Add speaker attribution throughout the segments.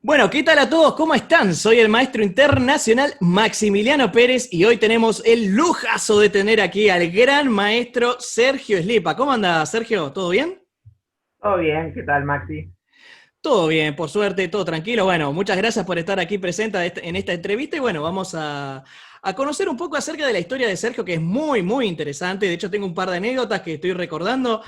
Speaker 1: Bueno, ¿qué tal a todos? ¿Cómo están? Soy el maestro internacional Maximiliano Pérez y hoy tenemos el lujazo de tener aquí al gran maestro Sergio Slipa. ¿Cómo anda, Sergio? ¿Todo bien?
Speaker 2: Todo bien, ¿qué tal, Maxi?
Speaker 1: Todo bien, por suerte, todo tranquilo. Bueno, muchas gracias por estar aquí presente en esta entrevista y bueno, vamos a conocer un poco acerca de la historia de Sergio, que es muy, muy interesante. De hecho, tengo un par de anécdotas que estoy recordando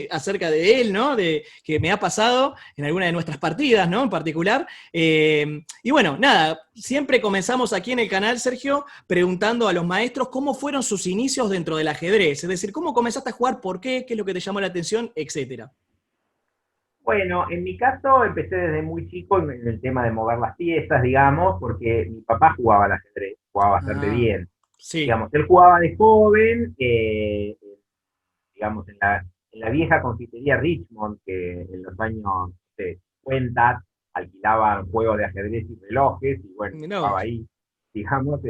Speaker 1: acerca de él, ¿no? Que me ha pasado en alguna de nuestras partidas, ¿no? En particular. Y bueno, nada, siempre comenzamos aquí en el canal, Sergio, preguntando a los maestros cómo fueron sus inicios dentro del ajedrez. Es decir, cómo comenzaste a jugar, por qué es lo que te llamó la atención, etcétera.
Speaker 2: Bueno, en mi caso empecé desde muy chico en el tema de mover las piezas, digamos, porque mi papá jugaba al ajedrez, jugaba bastante
Speaker 1: Ah,
Speaker 2: bien.
Speaker 1: sí.
Speaker 2: Digamos, él jugaba de joven, digamos, en la vieja confitería Richmond, que en los años 50 alquilaban juegos de ajedrez y relojes, y bueno,
Speaker 1: Mirá
Speaker 2: jugaba
Speaker 1: vos.
Speaker 2: ahí, digamos,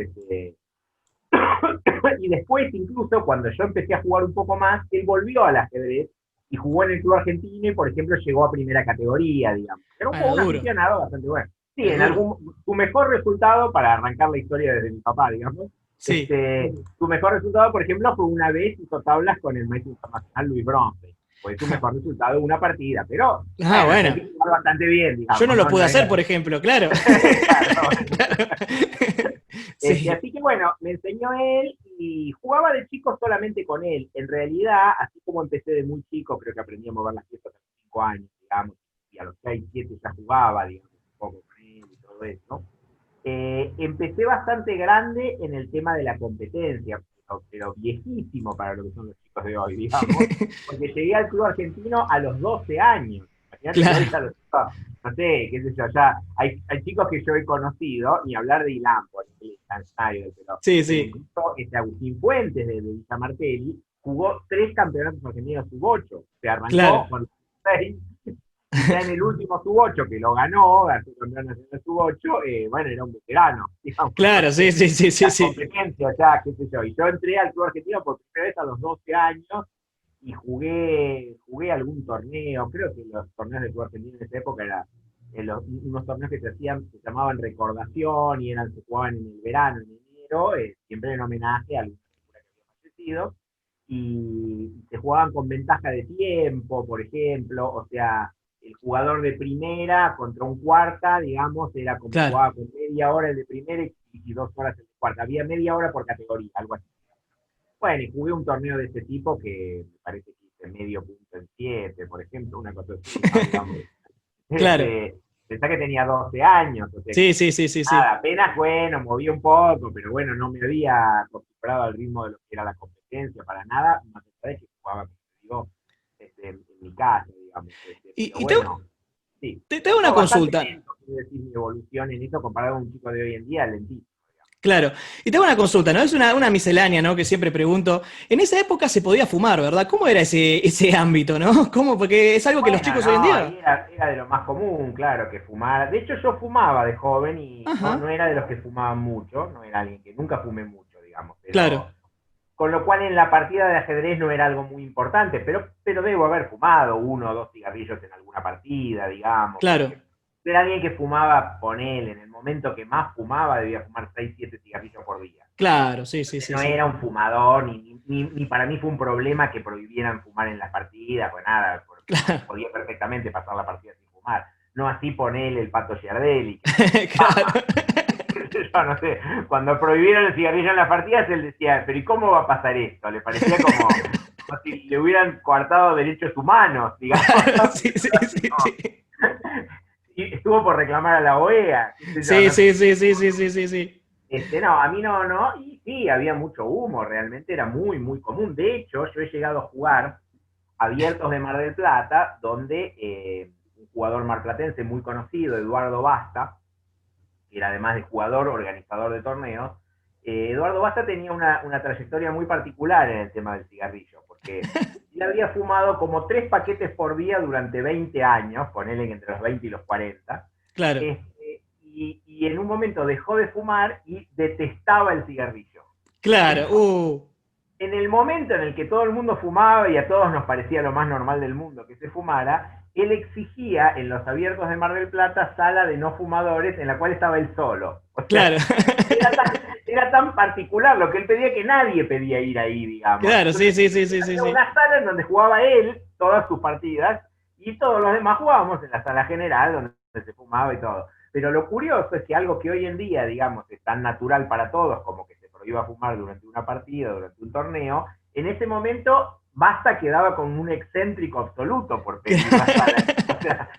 Speaker 2: y después, incluso cuando yo empecé a jugar un poco más, él volvió al ajedrez y jugó en el club argentino y, por ejemplo, llegó a primera categoría, digamos. Era
Speaker 1: Ah,
Speaker 2: un
Speaker 1: duro.
Speaker 2: aficionado bastante bueno. Sí,
Speaker 1: Es duro.
Speaker 2: su mejor resultado, para arrancar la historia desde mi papá, digamos,
Speaker 1: Sí.
Speaker 2: su mejor resultado, por ejemplo, fue una vez hizo tablas con el maestro internacional Louis Bronze. Fue su mejor resultado de una partida, pero
Speaker 1: Ah,
Speaker 2: bueno, se
Speaker 1: bueno.
Speaker 2: vio jugar bastante bien,
Speaker 1: Yo no
Speaker 2: digamos,
Speaker 1: lo
Speaker 2: ¿no?
Speaker 1: pude
Speaker 2: No
Speaker 1: hacer,
Speaker 2: era.
Speaker 1: por ejemplo, claro.
Speaker 2: Claro,
Speaker 1: Claro. Sí.
Speaker 2: Así que bueno, me enseñó él y jugaba de chico solamente con él. En realidad, así como empecé de muy chico, creo que aprendí a mover las piezas a los 5 años, digamos, y a los 6 7 ya jugaba, digamos, un poco con él y todo eso. Empecé bastante grande en el tema de la competencia, pero viejísimo para lo que son los chicos de hoy, digamos, porque llegué al club argentino a los 12 años. Imagínate que hoy
Speaker 1: Claro.
Speaker 2: ya los chicos, no sé, qué sé yo, ya hay chicos que yo he conocido, ni hablar de Ilan, por ejemplo,
Speaker 1: Sí,
Speaker 2: pero
Speaker 1: sí.
Speaker 2: incluso Agustín Fuentes de Villa Martelli jugó 3 campeonatos argentinos sub-8, se
Speaker 1: Claro.
Speaker 2: arrancó con 6 y ya en el último sub-8 que lo ganó, ganó campeón nacional sub-8, bueno, era un veterano, digamos,
Speaker 1: Claro, sí,
Speaker 2: entonces
Speaker 1: sí, sí, sí,
Speaker 2: la
Speaker 1: sí.
Speaker 2: competencia ya, qué sé yo, y yo entré al club argentino por primera vez a los 12 años y jugué algún torneo, creo que los torneos del club argentino en esa época eran unos torneos que se hacían, se llamaban recordación y se jugaban en el verano, en enero, siempre en homenaje a alguna figura que había fallecido, y se jugaban con ventaja de tiempo, por ejemplo, o sea, el jugador de primera contra un cuarta, digamos, era como
Speaker 1: Claro.
Speaker 2: jugaba con media hora el de primera y 2 horas el de cuarta. Había media hora por categoría, algo así. Bueno, y jugué un torneo de este tipo que me parece que hice medio punto en 7, por ejemplo, una cosa así, ¿no? Digamos,
Speaker 1: Claro.
Speaker 2: pensá que tenía 12 años, o sea
Speaker 1: Sí,
Speaker 2: que
Speaker 1: sí, sí, sí, sí.
Speaker 2: nada, apenas, bueno, moví un poco, pero bueno, no me había acostumbrado al ritmo de lo que era la competencia para nada, más allá de que jugaba, como te digo, en mi casa, digamos, pero
Speaker 1: Y
Speaker 2: bueno, sí,
Speaker 1: te hago una
Speaker 2: no, bastante
Speaker 1: consulta.
Speaker 2: lento, quiero decir, mi evolución en eso comparado con un chico de hoy en día, lentísimo.
Speaker 1: Claro. Y te hago una consulta, ¿no? Es una miscelánea, ¿no? Que siempre pregunto. En esa época se podía fumar, ¿verdad? ¿Cómo era ese ámbito, ¿no? ¿Cómo? Porque es algo que los
Speaker 2: Bueno,
Speaker 1: chicos hoy en
Speaker 2: no, ahí
Speaker 1: día.
Speaker 2: era de lo más común, claro, que fumara. De hecho, yo fumaba de joven y no
Speaker 1: Ajá.
Speaker 2: era de los que fumaban mucho, no era alguien que nunca fumé mucho, digamos,
Speaker 1: Claro.
Speaker 2: pero con lo cual en la partida de ajedrez no era algo muy importante, pero debo haber fumado 1 o 2 cigarrillos en alguna partida, digamos,
Speaker 1: Claro.
Speaker 2: porque era alguien que fumaba, ponele, en el momento que más fumaba debía fumar 6 7 cigarrillos por día.
Speaker 1: Claro, sí, sí, sí,
Speaker 2: No
Speaker 1: sí.
Speaker 2: era un fumador, ni para mí fue un problema que prohibieran fumar en las partidas, pues nada,
Speaker 1: Claro.
Speaker 2: podía perfectamente pasar la partida sin fumar. No así ponerle el Pato Giardelli, que también fumaba.
Speaker 1: Claro.
Speaker 2: Yo no sé, cuando prohibieron el cigarrillo en las partidas, él decía, pero ¿y cómo va a pasar esto? Le parecía como si le hubieran coartado derechos humanos, digamos.
Speaker 1: Claro, sí, sí, sí, sí.
Speaker 2: Y estuvo por reclamar a la OEA, qué sé yo,
Speaker 1: Sí,
Speaker 2: no sé.
Speaker 1: sí, sí, sí, sí, sí, sí, sí.
Speaker 2: No, a mí no, no, y sí, había mucho humo, realmente era muy, muy común. De hecho, yo he llegado a jugar abiertos de Mar del Plata, donde un jugador marplatense muy conocido, Eduardo Basta, que era además de jugador, organizador de torneos, Eduardo Basta tenía una trayectoria muy particular en el tema del cigarrillo, porque él había fumado como 3 paquetes por día durante 20 años, ponele entre los 20 y los 40,
Speaker 1: Claro.
Speaker 2: y en un momento dejó de fumar y detestaba el cigarrillo.
Speaker 1: Claro.
Speaker 2: Entonces, en el momento en el que todo el mundo fumaba y a todos nos parecía lo más normal del mundo que se fumara, él exigía en los abiertos de Mar del Plata sala de no fumadores en la cual estaba él solo. O sea,
Speaker 1: Claro,
Speaker 2: era tan particular lo que él pedía que nadie pedía ir ahí, digamos.
Speaker 1: claro, sí,
Speaker 2: Entonces,
Speaker 1: sí, sí, sí, sí,
Speaker 2: había
Speaker 1: sí.
Speaker 2: una sala en donde jugaba él todas sus partidas y todos los demás jugábamos en la sala general donde se fumaba y todo. Pero lo curioso es que algo que hoy en día, digamos, es tan natural para todos como que se prohíba fumar durante una partida, durante un torneo, en ese momento Basta quedaba con un excéntrico absoluto por pedir la sala. O sea,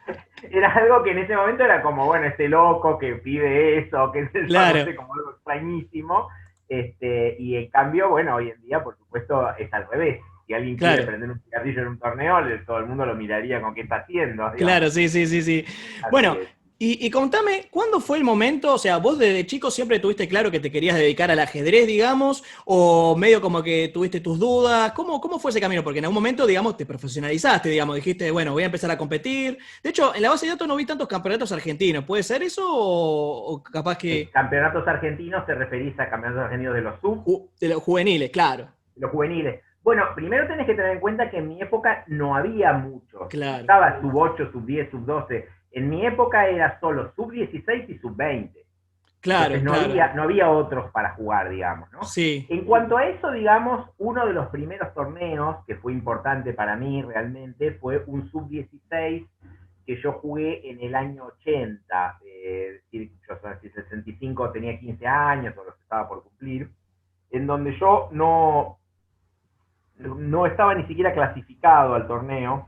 Speaker 2: era algo que en ese momento era como, bueno, este loco que pide eso, que se yo, no
Speaker 1: Claro,
Speaker 2: sé, como algo extrañísimo. Y en cambio, bueno, hoy en día, por supuesto, es al revés. Si alguien quiere
Speaker 1: claro.
Speaker 2: prender un cigarrillo en un torneo, todo el mundo lo miraría con qué está haciendo,
Speaker 1: Claro,
Speaker 2: digamos.
Speaker 1: sí, sí, sí, sí.
Speaker 2: Así
Speaker 1: Bueno,
Speaker 2: es.
Speaker 1: y contame, ¿cuándo fue el momento? O sea, vos desde chico siempre tuviste claro que te querías dedicar al ajedrez, digamos, o medio como que tuviste tus dudas. ¿Cómo fue ese camino? Porque en algún momento, digamos, te profesionalizaste, digamos, dijiste, bueno, voy a empezar a competir. De hecho, en la base de datos no vi tantos campeonatos argentinos. ¿Puede ser eso o capaz que
Speaker 2: Campeonatos argentinos, te referís a campeonatos argentinos de los sub,
Speaker 1: de los juveniles, claro,
Speaker 2: los juveniles. Bueno, primero tenés que tener en cuenta que en mi época no había muchos. No
Speaker 1: claro,
Speaker 2: estaba sub 8, sub 10, sub 12. En mi época era solo sub 16 y sub 20. Entonces
Speaker 1: claro, claro.
Speaker 2: no había otros para jugar, digamos, ¿no?
Speaker 1: Sí,
Speaker 2: En cuanto a eso, digamos, uno de los primeros torneos que fue importante para mí realmente fue un sub 16 que yo jugué en el año 80. Es decir, yo soy 65, tenía 15 años o los estaba por cumplir, en donde yo no estaba ni siquiera clasificado al torneo,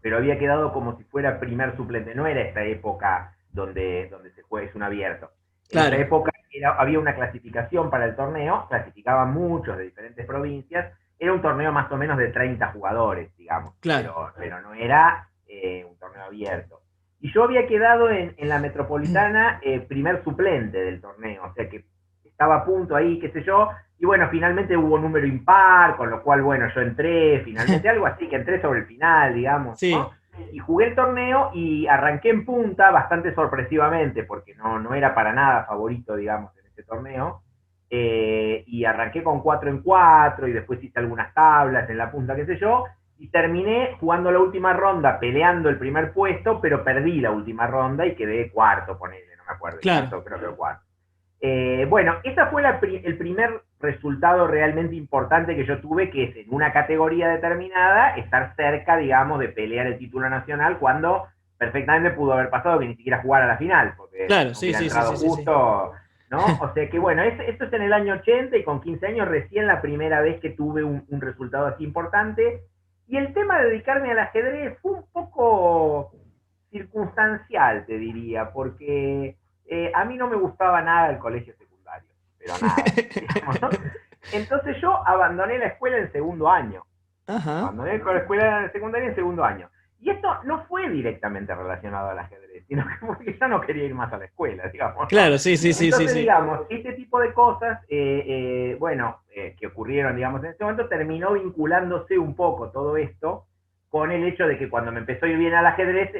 Speaker 2: pero había quedado como si fuera primer suplente. No era esta época donde se juega, es un abierto. En esa
Speaker 1: claro,
Speaker 2: época había una clasificación para el torneo, clasificaban muchos de diferentes provincias, era un torneo más o menos de 30 jugadores, digamos,
Speaker 1: claro.
Speaker 2: pero no era un torneo abierto. Y yo había quedado en la metropolitana primer suplente del torneo, o sea que estaba a punto ahí, qué sé yo, y bueno, finalmente hubo número impar, con lo cual, bueno, yo entré, finalmente algo así, que entré sobre el final, digamos, ¿no?
Speaker 1: Sí,
Speaker 2: Y jugué el torneo y arranqué en punta bastante sorpresivamente, porque no era para nada favorito, digamos, en este torneo. Y arranqué con 4 en 4 y después hice algunas tablas en la punta, qué sé yo, y terminé jugando la última ronda, peleando el primer puesto, pero perdí la última ronda y quedé cuarto, ponele, no me acuerdo
Speaker 1: claro,
Speaker 2: exacto, creo que cuarto. Bueno, ese fue el primer resultado realmente importante que yo tuve, que es en una categoría determinada, estar cerca, digamos, de pelear el título nacional, cuando perfectamente pudo haber pasado que ni siquiera jugara la final, porque
Speaker 1: claro, sí,
Speaker 2: hubiera
Speaker 1: sí, sí,
Speaker 2: entrado
Speaker 1: sí, sí, sí.
Speaker 2: justo, ¿no? O sea que bueno, esto es en el año 80 y con 15 años recién la primera vez que tuve un resultado así importante. Y el tema de dedicarme al ajedrez fue un poco circunstancial, te diría, porque a mí no me gustaba nada el colegio secundario, pero nada, digamos, ¿no? Entonces yo abandoné la escuela en segundo año.
Speaker 1: Ajá.
Speaker 2: Abandoné la escuela secundaria en segundo año. Y esto no fue directamente relacionado al ajedrez, sino que porque yo no quería ir más a la escuela, digamos, ¿no?
Speaker 1: Claro, sí, sí, sí, sí,
Speaker 2: Entonces,
Speaker 1: sí.
Speaker 2: digamos, este tipo de cosas, que ocurrieron, digamos, en ese momento, terminó vinculándose un poco todo esto con el hecho de que cuando me empezó a ir bien al ajedrez,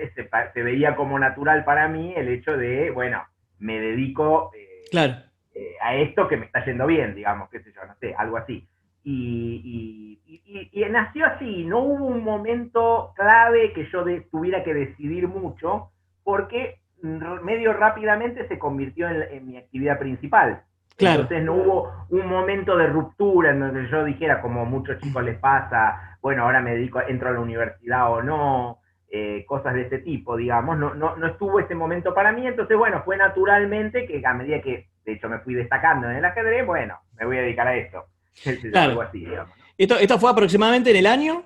Speaker 2: se veía como natural para mí el hecho de, bueno, me dedico
Speaker 1: Claro,
Speaker 2: a esto que me está yendo bien, digamos, qué sé yo, no sé, algo así. Y nació así, no hubo un momento clave que yo tuviera que decidir mucho, porque medio rápidamente se convirtió en mi actividad principal.
Speaker 1: claro,
Speaker 2: Entonces no hubo un momento de ruptura en donde yo dijera, como a muchos chicos les pasa, bueno, ahora me dedico, entro a la universidad o no, cosas de ese tipo, digamos. No estuvo ese momento para mí, entonces, bueno, fue naturalmente que a medida que, de hecho, me fui destacando en el ajedrez, bueno, me voy a dedicar a esto. Algo
Speaker 1: claro.
Speaker 2: así, digamos, ¿no?
Speaker 1: Esto fue aproximadamente en el año.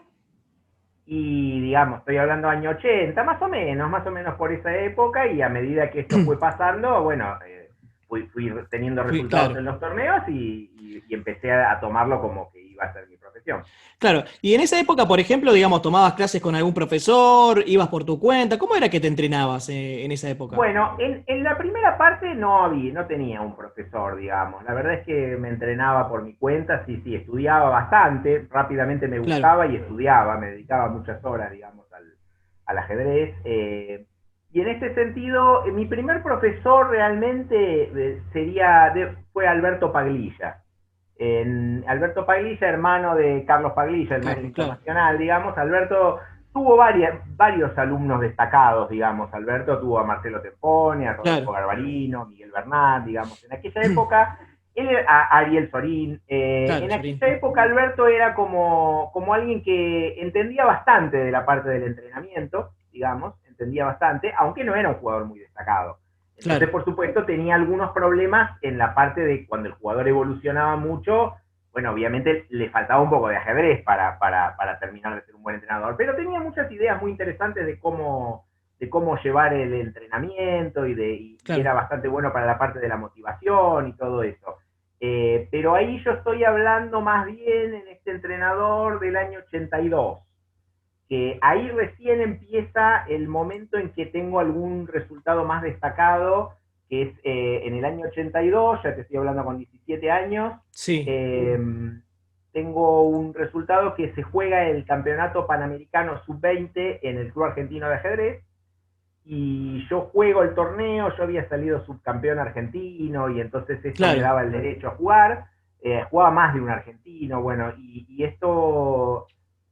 Speaker 2: Y digamos, estoy hablando año 80, más o menos por esa época, y a medida que esto fue pasando, bueno, fui teniendo resultados
Speaker 1: Claro,
Speaker 2: en los torneos y empecé a tomarlo como que iba a ser mi profesión.
Speaker 1: claro. Y en esa época, por ejemplo, digamos, tomabas clases con algún profesor, ibas por tu cuenta. ¿Cómo era que te entrenabas en esa época?
Speaker 2: Bueno, en la primera parte no tenía un profesor, digamos. La verdad es que me entrenaba por mi cuenta, sí, estudiaba bastante, rápidamente me
Speaker 1: Claro,
Speaker 2: gustaba y estudiaba, me dedicaba muchas horas, digamos, al ajedrez. Y en este sentido, mi primer profesor realmente fue Alberto Paglilla. Alberto Paglilla, hermano de Carlos Paglilla, el maestro
Speaker 1: Carlos, claro.
Speaker 2: internacional, digamos. Alberto tuvo varios alumnos destacados, digamos. Alberto tuvo a Marcelo Tepone, a Rodolfo Garbarino, Miguel Bernat, digamos. En aquella época, a Ariel Sorín. En aquella época Alberto era como alguien que entendía bastante de la parte del entrenamiento, digamos, entendía bastante, aunque no era un jugador muy destacado. Entonces, por supuesto, tenía algunos problemas en la parte de cuando el jugador evolucionaba mucho. Bueno, obviamente le faltaba un poco de ajedrez para terminar de ser un buen entrenador, pero tenía muchas ideas muy interesantes de cómo llevar el entrenamiento y era bastante bueno para la parte de la motivación y todo eso. Pero ahí yo estoy hablando más bien en este entrenador del año 82, que ahí recién empieza el momento en que tengo algún resultado más destacado, que es en el año 82, ya te estoy hablando con 17 años,
Speaker 1: sí.
Speaker 2: tengo un resultado que se juega el Campeonato Panamericano Sub-20 en el Club Argentino de Ajedrez, y yo juego el torneo, yo había salido subcampeón argentino, y entonces esto me daba el derecho a jugar, jugaba más de un argentino, bueno, y esto,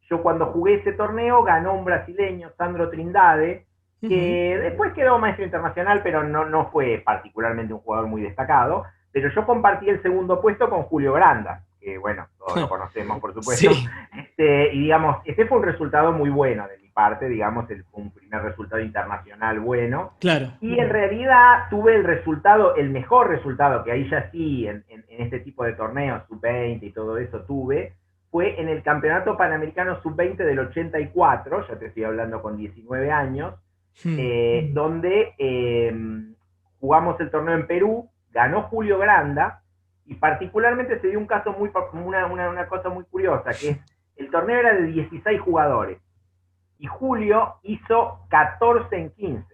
Speaker 2: yo cuando jugué ese torneo ganó un brasileño, Sandro Trindade, que después quedó maestro internacional, pero no fue particularmente un jugador muy destacado, pero yo compartí el segundo puesto con Julio Granda, que bueno, todos lo conocemos, por supuesto,
Speaker 1: Sí.
Speaker 2: Y digamos, ese fue un resultado muy bueno de mi parte, digamos, fue un primer resultado internacional bueno, y en realidad tuve el mejor resultado, que ahí ya sí, en este tipo de torneos, sub-20 y todo eso tuve, fue en el Campeonato Panamericano Sub-20 del 84, ya te estoy hablando con 19 años, donde jugamos el torneo en Perú, ganó Julio Granda, y particularmente se dio un caso una cosa muy curiosa, que es, el torneo era de 16 jugadores, y Julio hizo 14 en 15.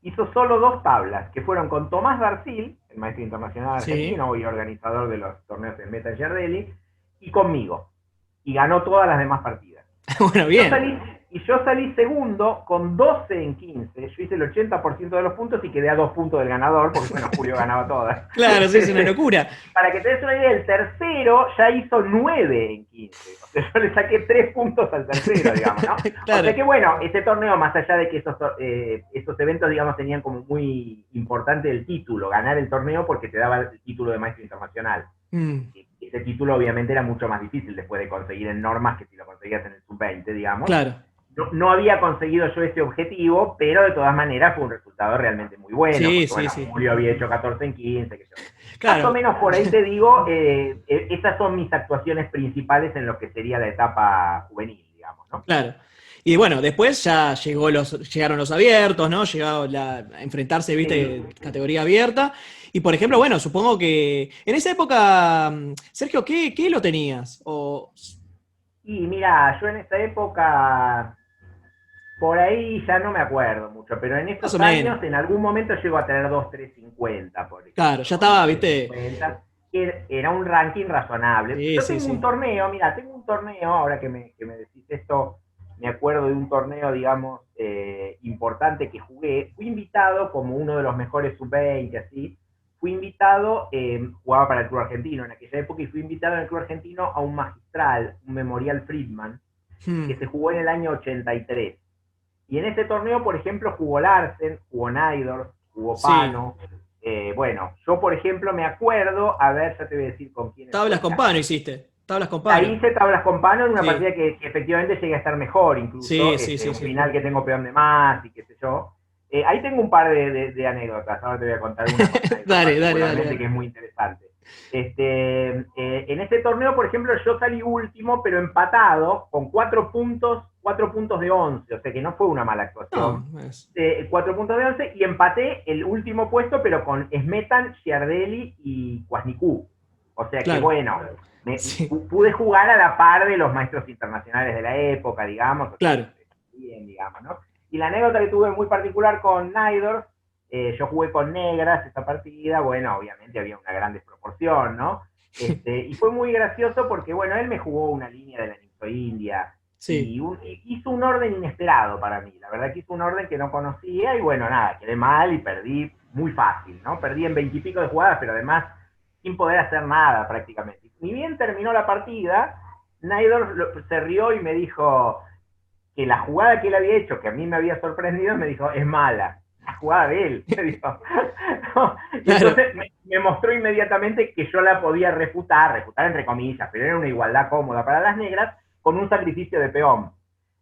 Speaker 2: Hizo solo 2 tablas, que fueron con Tomás Darcil, el maestro internacional argentino y organizador de los torneos de Meta Giardelli, y conmigo. Y ganó todas las demás partidas.
Speaker 1: Bueno, bien.
Speaker 2: Yo salí segundo con 12 en 15. Yo hice el 80% de los puntos y quedé a 2 puntos del ganador, porque bueno, Julio ganaba todas.
Speaker 1: Claro, sí, es una locura.
Speaker 2: Para que te des una idea, el tercero ya hizo 9 en 15. O sea, yo le saqué 3 puntos al tercero, digamos, ¿no? Claro. O sea que bueno, este torneo, más allá de que estos eventos, digamos, tenían como muy importante el título, ganar el torneo, porque te daba el título de maestro internacional. Ese título obviamente era mucho más difícil después de conseguir en normas que si lo conseguías en el sub-20, digamos.
Speaker 1: Claro.
Speaker 2: No había conseguido yo ese objetivo, pero de todas maneras fue un resultado realmente muy bueno.
Speaker 1: Sí,
Speaker 2: porque,
Speaker 1: sí.
Speaker 2: Julio había hecho 14 en 15, que yo.
Speaker 1: Claro.
Speaker 2: Más o menos por ahí te digo, esas son mis actuaciones principales en lo que sería la etapa juvenil, digamos, ¿no?
Speaker 1: Claro. Y bueno, después ya llegaron los abiertos, ¿no? Llegó a enfrentarse, viste, categoría abierta. Y por ejemplo, bueno, supongo que en esa época, Sergio, ¿qué lo tenías?
Speaker 2: Y mira, yo en esa época, por ahí ya no me acuerdo mucho, pero en estos años, en algún momento llego a tener 2.350, por ejemplo.
Speaker 1: Claro, ya estaba, viste.
Speaker 2: Era un ranking razonable. Yo tengo un torneo, mira, ahora que me decís esto, me acuerdo de un torneo, digamos, importante que jugué. Fui invitado como uno de los mejores sub-20, así. Fui invitado, jugaba para el Club Argentino en aquella época, y fui invitado en el Club Argentino a un magistral, un memorial Friedman, que se jugó en el año 83. Y en ese torneo, por ejemplo, jugó Larsen, jugó Naidor, jugó Pano. Bueno, yo, por ejemplo, me acuerdo, a ver, ya te voy a decir con quién.
Speaker 1: Tablas con Pano hiciste. Tablas con Pano.
Speaker 2: Ahí hice tablas con Pano en una partida que efectivamente llegué a estar mejor, incluso. Un final que tengo peón de más y qué sé yo. Ahí tengo un par de anécdotas, ahora te voy a contar una.
Speaker 1: Dale.
Speaker 2: Que es muy interesante. En este torneo, por ejemplo, yo salí último, pero empatado, con 4 puntos de 11, o sea que no fue una mala actuación. 4 puntos de 11, y empaté el último puesto, pero con Smetan, Giardelli y Kwasniku. O sea que bueno, pude jugar a la par de los maestros internacionales de la época, digamos.
Speaker 1: Claro.
Speaker 2: Bien, digamos, ¿no? Y la anécdota que tuve muy particular con Naidor, yo jugué con negras esta partida, bueno, obviamente había una gran desproporción, ¿no? Y fue muy gracioso porque, bueno, él me jugó una línea de la Ninfoindia, y hizo un orden inesperado para mí, la verdad que hizo un orden que no conocía, y bueno, nada, quedé mal y perdí muy fácil, ¿no? Perdí en 20 y pico de jugadas, pero además sin poder hacer nada prácticamente. Ni bien terminó la partida, Naidor se rió y me dijo que la jugada que él había hecho, que a mí me había sorprendido, me dijo, es mala. La jugada de él, me dijo. ¿No? Y
Speaker 1: Claro.
Speaker 2: entonces me mostró inmediatamente que yo la podía refutar entre comillas, pero era una igualdad cómoda para las negras, con un sacrificio de peón.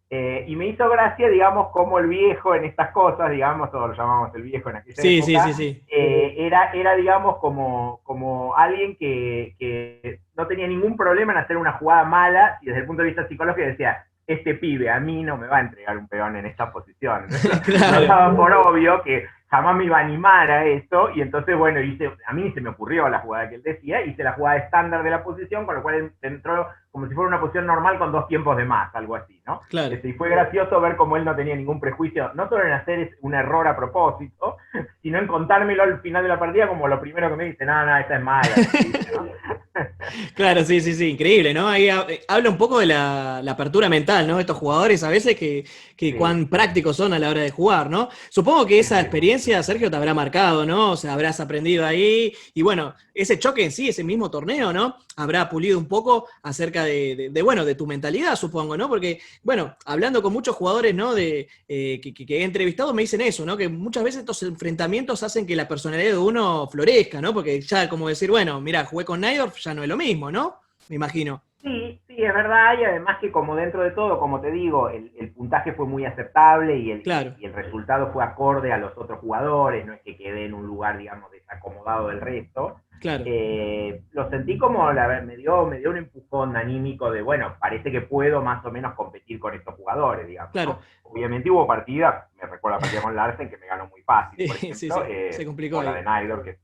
Speaker 2: Y me hizo gracia, digamos, como el viejo en estas cosas, digamos, todos lo llamamos el viejo en aquella
Speaker 1: Sí,
Speaker 2: época,
Speaker 1: sí, sí, sí.
Speaker 2: era, digamos, como alguien que no tenía ningún problema en hacer una jugada mala, y desde el punto de vista psicológico decía, este pibe a mí no me va a entregar un peón en esta posición. Lo daba por obvio que jamás me iba a animar a eso, y entonces, bueno, a mí se me ocurrió la jugada que él decía, hice la jugada estándar de la posición, con lo cual entró como si fuera una posición normal con 2 tiempos de más, algo así, ¿no?
Speaker 1: Claro.
Speaker 2: Y fue gracioso ver cómo él no tenía ningún prejuicio, no solo en hacer un error a propósito, sino en contármelo al final de la partida como lo primero que me dice, no, esta es mala, ¿no?
Speaker 1: Claro, sí, sí, sí, increíble, ¿no? Ahí habla un poco de la apertura mental, ¿no? Estos jugadores a veces que
Speaker 2: Sí.
Speaker 1: cuán prácticos son a la hora de jugar, ¿no? Supongo que esa experiencia, Sergio, te habrá marcado, ¿no? O sea, habrás aprendido ahí y bueno, ese choque en sí, ese mismo torneo, ¿no? Habrá pulido un poco acerca bueno, de tu mentalidad, supongo, ¿no? Porque, bueno, hablando con muchos jugadores, ¿no? Que he entrevistado me dicen eso, ¿no? Que muchas veces estos enfrentamientos hacen que la personalidad de uno florezca, ¿no? Porque ya como decir, bueno, mira, jugué con Naidorf, ya no es lo mismo, ¿no? Me imagino.
Speaker 2: Sí, sí, es verdad, y además que como dentro de todo, como te digo, el puntaje fue muy aceptable
Speaker 1: Claro.
Speaker 2: y el resultado fue acorde a los otros jugadores, no es que quedé en un lugar, digamos, desacomodado del resto.
Speaker 1: Claro.
Speaker 2: Lo sentí como, me dio un empujón anímico de, bueno, parece que puedo más o menos competir con estos jugadores, digamos.
Speaker 1: Claro.
Speaker 2: ¿No? Obviamente hubo partidas, me recuerdo la partida con Larsen, que me ganó muy fácil, por ejemplo,
Speaker 1: Sí, sí, se complicó
Speaker 2: o la
Speaker 1: ahí.
Speaker 2: de Naidor, que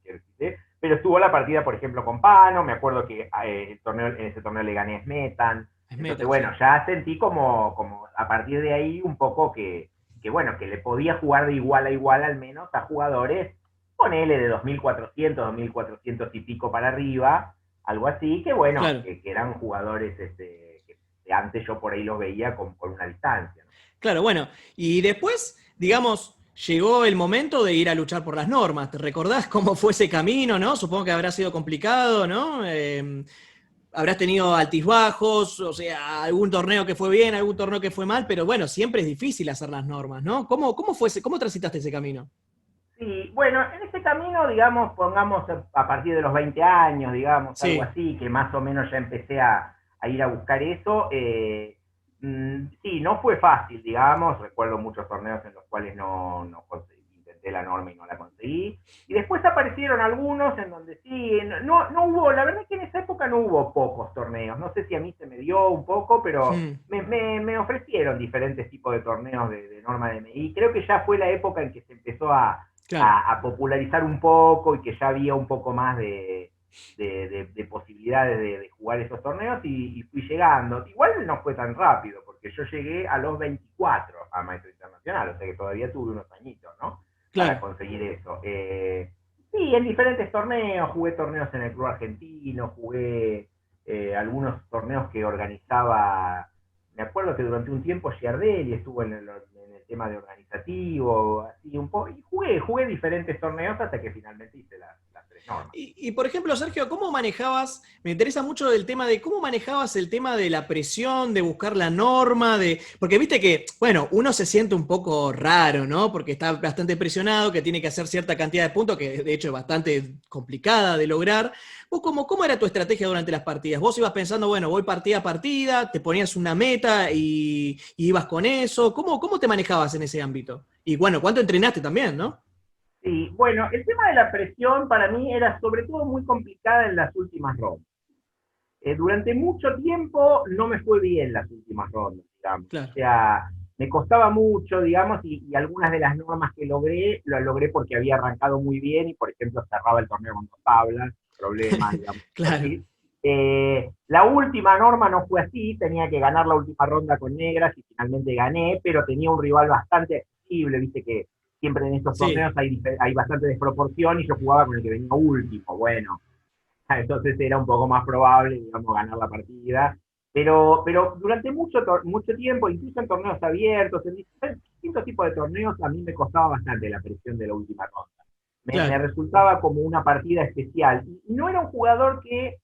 Speaker 2: pero estuvo la partida, por ejemplo, con Pano, me acuerdo que en ese torneo le gané a Smetan. Entonces, bueno, sí, ya sentí como a partir de ahí un poco bueno, que le podía jugar de igual a igual al menos a jugadores, ponele de 2.400, 2.400 y pico para arriba, algo así, que bueno,
Speaker 1: claro.
Speaker 2: que eran jugadores que antes yo por ahí los veía con una distancia, ¿no?
Speaker 1: Claro, bueno, y después, digamos, llegó el momento de ir a luchar por las normas. ¿Te recordás cómo fue ese camino, no? Supongo que habrá sido complicado, ¿no? Habrás tenido altibajos, o sea, algún torneo que fue bien, algún torneo que fue mal, pero bueno, siempre es difícil hacer las normas, ¿no? ¿Cómo transitaste ese camino?
Speaker 2: Sí, bueno, en ese camino, digamos, pongamos a partir de los 20 años, digamos,
Speaker 1: Sí.
Speaker 2: algo así, que más o menos ya empecé a ir a buscar eso. Sí, no fue fácil, digamos, recuerdo muchos torneos en los cuales no conseguí, intenté la norma y no la conseguí. Y después aparecieron algunos en donde sí, no hubo, la verdad es que en esa época no hubo pocos torneos, no sé si a mí se me dio un poco, pero me ofrecieron diferentes tipos de torneos de norma de MI. Creo que ya fue la época en que se empezó a popularizar un poco y que ya había un poco más de posibilidades de jugar esos torneos y fui llegando. Igual no fue tan rápido, porque yo llegué a los 24 a Maestro Internacional, o sea que todavía tuve unos añitos, ¿no?
Speaker 1: Claro.
Speaker 2: Para conseguir eso. Sí, en diferentes torneos, jugué torneos en el Club Argentino, jugué algunos torneos que organizaba, me acuerdo que durante un tiempo Giardelli estuvo en el tema de organizativo, así un poco, y jugué diferentes torneos hasta que finalmente hice las 3 normas.
Speaker 1: Y, por ejemplo, Sergio, ¿cómo manejabas? Me interesa mucho el tema de cómo manejabas el tema de la presión, de buscar la norma, porque viste que, bueno, uno se siente un poco raro, ¿no? Porque está bastante presionado, que tiene que hacer cierta cantidad de puntos, que de hecho es bastante complicada de lograr. ¿Vos cómo era tu estrategia durante las partidas? ¿Vos ibas pensando, bueno, voy partida a partida, te ponías una meta y ibas con eso? ¿Cómo te manejabas en ese ámbito? Y bueno, ¿cuánto entrenaste también, no?
Speaker 2: Sí, bueno, el tema de la presión para mí era sobre todo muy complicada en las últimas rondas. Durante mucho tiempo no me fue bien las últimas rondas, digamos.
Speaker 1: Claro.
Speaker 2: O sea, me costaba mucho, digamos, y algunas de las normas que logré, las logré porque había arrancado muy bien y, por ejemplo, cerraba el torneo con 2 tablas, problemas, digamos.
Speaker 1: Claro.
Speaker 2: Así. La última norma no fue así, tenía que ganar la última ronda con negras y finalmente gané, pero tenía un rival bastante accesible, viste que siempre en estos torneos hay bastante desproporción y yo jugaba con el que venía último, bueno, entonces era un poco más probable, digamos, ganar la partida. Pero durante mucho tiempo, incluso en torneos abiertos, en distintos tipos de torneos, a mí me costaba bastante la presión de la última ronda. Me resultaba como una partida especial. Y no era un jugador que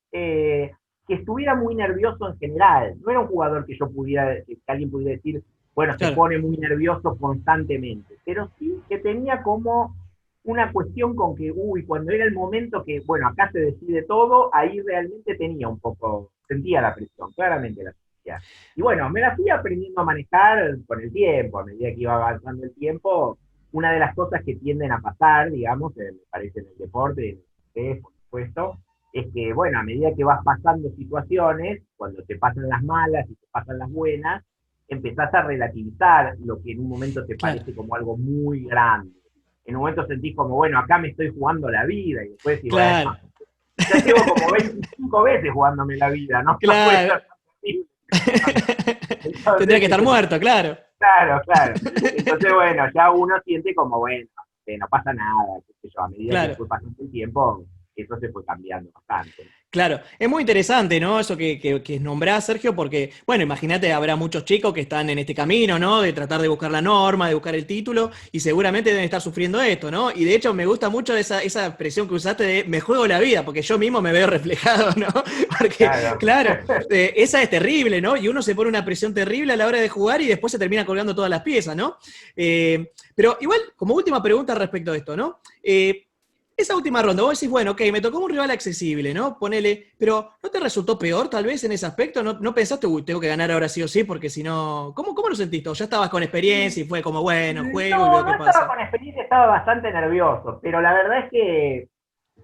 Speaker 2: estuviera muy nervioso en general. No era un jugador que yo pudiera, que alguien pudiera decir, bueno, se
Speaker 1: claro,
Speaker 2: pone muy nervioso constantemente, pero sí que tenía como una cuestión con que, uy, cuando era el momento que, bueno, acá se decide todo, ahí realmente tenía un poco, sentía la presión, claramente la sentía. Y bueno, me la fui aprendiendo a manejar con el tiempo, a medida que iba avanzando el tiempo. Una de las cosas que tienden a pasar, digamos, me parece en el deporte, en el ajedrez, por supuesto, es que, bueno, a medida que vas pasando situaciones, cuando te pasan las malas y te pasan las buenas, empezás a relativizar lo que en un momento te
Speaker 1: claro,
Speaker 2: parece como algo muy grande. En un momento sentís como, bueno, acá me estoy jugando la vida, y después decís, bueno,
Speaker 1: claro,
Speaker 2: ya llevo como 25 veces jugándome la vida, ¿no? No puede
Speaker 1: claro.
Speaker 2: ser tan posible que me esté jugando.
Speaker 1: Tendría
Speaker 2: Entonces,
Speaker 1: que estar muerto, claro.
Speaker 2: claro, claro. Entonces, bueno, ya uno siente como, bueno, que no pasa nada, qué sé yo, a medida que
Speaker 1: Claro.
Speaker 2: fue pasando el tiempo, eso se fue cambiando bastante.
Speaker 1: Claro, es muy interesante, ¿no? Eso que nombrás, Sergio, porque, bueno, imagínate, habrá muchos chicos que están en este camino, ¿no? De tratar de buscar la norma, de buscar el título, y seguramente deben estar sufriendo esto, ¿no? Y de hecho me gusta mucho esa expresión que usaste de me juego la vida, porque yo mismo me veo reflejado, ¿no? Porque,
Speaker 2: Claro.
Speaker 1: claro, esa es terrible, ¿no? Y uno se pone una presión terrible a la hora de jugar y después se termina colgando todas las piezas, ¿no? Pero igual, como última pregunta respecto a esto, ¿no? Esa última ronda, vos decís, bueno, ok, me tocó un rival accesible, ¿no? Ponele, pero ¿no te resultó peor tal vez en ese aspecto? ¿No pensaste, uy, tengo que ganar ahora sí o sí, porque si no. ¿Cómo lo sentiste? ¿O ya estabas con experiencia y fue como, bueno, juego y
Speaker 2: No,
Speaker 1: veo
Speaker 2: no
Speaker 1: qué
Speaker 2: estaba
Speaker 1: pasa?
Speaker 2: con experiencia, estaba bastante nervioso, pero la verdad es que,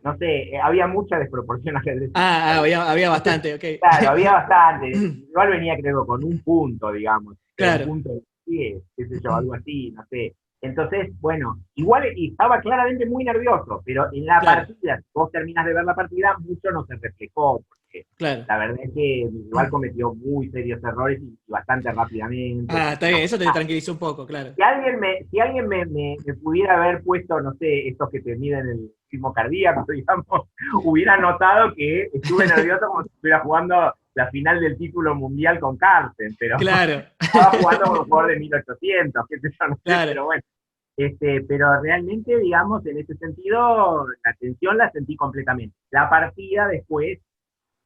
Speaker 2: no sé, había mucha desproporción ajedrecística.
Speaker 1: Había
Speaker 2: Entonces,
Speaker 1: bastante, ok.
Speaker 2: claro, había bastante. Igual venía, creo, con un punto, digamos, un
Speaker 1: Claro,
Speaker 2: punto de 10, qué sé yo, algo así, no sé. Entonces, bueno, igual y estaba claramente muy nervioso, pero en la
Speaker 1: claro,
Speaker 2: partida, si vos terminas de ver la partida, mucho no se reflejó, porque
Speaker 1: claro.
Speaker 2: la verdad es que igual cometió muy serios errores y bastante rápidamente.
Speaker 1: Ah, está bien, eso te tranquilizó un poco, claro.
Speaker 2: Si alguien me pudiera haber puesto, no sé, estos que te miden el ritmo cardíaco, digamos, hubiera notado que estuve nervioso como si estuviera jugando la final del título mundial con Carsten, pero
Speaker 1: Claro,
Speaker 2: estaba jugando con un jugador de 1800, qué sé yo, no sé,
Speaker 1: claro,
Speaker 2: pero bueno. Pero realmente, digamos, en ese sentido, la tensión la sentí completamente. La partida después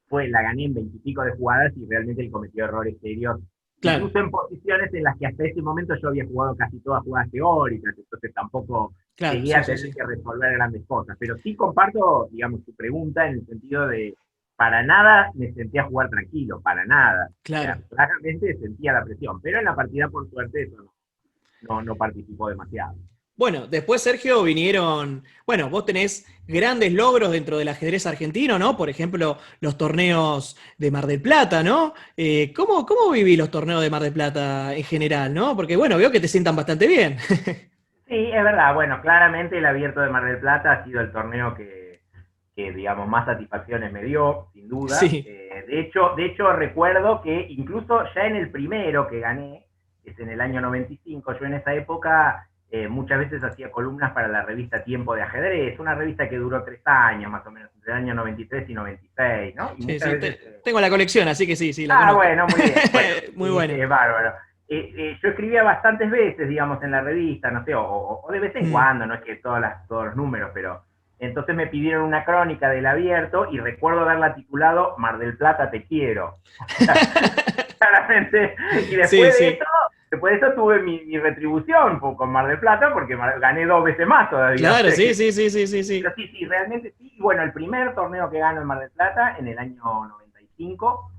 Speaker 2: la gané en 20 y pico de jugadas y realmente él cometió errores serios,
Speaker 1: claro,
Speaker 2: incluso en posiciones en las que hasta ese momento yo había jugado casi todas jugadas teóricas, entonces tampoco
Speaker 1: claro,
Speaker 2: llegué
Speaker 1: sí,
Speaker 2: a
Speaker 1: sí,
Speaker 2: tener
Speaker 1: sí.
Speaker 2: que resolver grandes cosas. Pero sí comparto, digamos, tu pregunta en el sentido de, para nada me sentía jugar tranquilo, para nada. O
Speaker 1: Claro.
Speaker 2: sea, claramente sentía la presión, pero en la partida, por suerte, eso no participó demasiado.
Speaker 1: Bueno, después, Sergio, vinieron, bueno, vos tenés grandes logros dentro del ajedrez argentino, ¿no? Por ejemplo, los torneos de Mar del Plata, ¿no? ¿Cómo viví los torneos de Mar del Plata en general, ¿no? Porque, bueno, veo que te sientan bastante bien.
Speaker 2: Sí, es verdad. Bueno, claramente el Abierto de Mar del Plata ha sido el torneo que digamos, más satisfacciones me dio, sin duda.
Speaker 1: Sí,
Speaker 2: De hecho, recuerdo que incluso ya en el primero que gané, que es en el año 95, yo en esa época muchas veces hacía columnas para la revista Tiempo de Ajedrez, una revista que duró 3 años, más o menos, entre el año 93 y 96, ¿no? Y
Speaker 1: sí,
Speaker 2: muchas
Speaker 1: sí.
Speaker 2: veces...
Speaker 1: Tengo la colección, así que sí, sí, la
Speaker 2: Ah,
Speaker 1: conozco.
Speaker 2: bueno, muy bien. Bueno,
Speaker 1: Muy bueno.
Speaker 2: bárbaro. Yo escribía bastantes veces, digamos, en la revista, no sé, o de vez en
Speaker 1: Mm.
Speaker 2: cuando, no es que todos los números, pero entonces me pidieron una crónica del abierto y recuerdo haberla titulado Mar del Plata te quiero. Claramente. Y
Speaker 1: Sí,
Speaker 2: después de
Speaker 1: sí.
Speaker 2: eso, tuve mi retribución con Mar del Plata porque gané 2 veces más todavía. O
Speaker 1: Claro,
Speaker 2: sea
Speaker 1: sí,
Speaker 2: que,
Speaker 1: sí, sí, sí, sí,
Speaker 2: pero
Speaker 1: sí.
Speaker 2: sí, sí, realmente sí. Y bueno, el primer torneo que gano en Mar del Plata, en el año 95,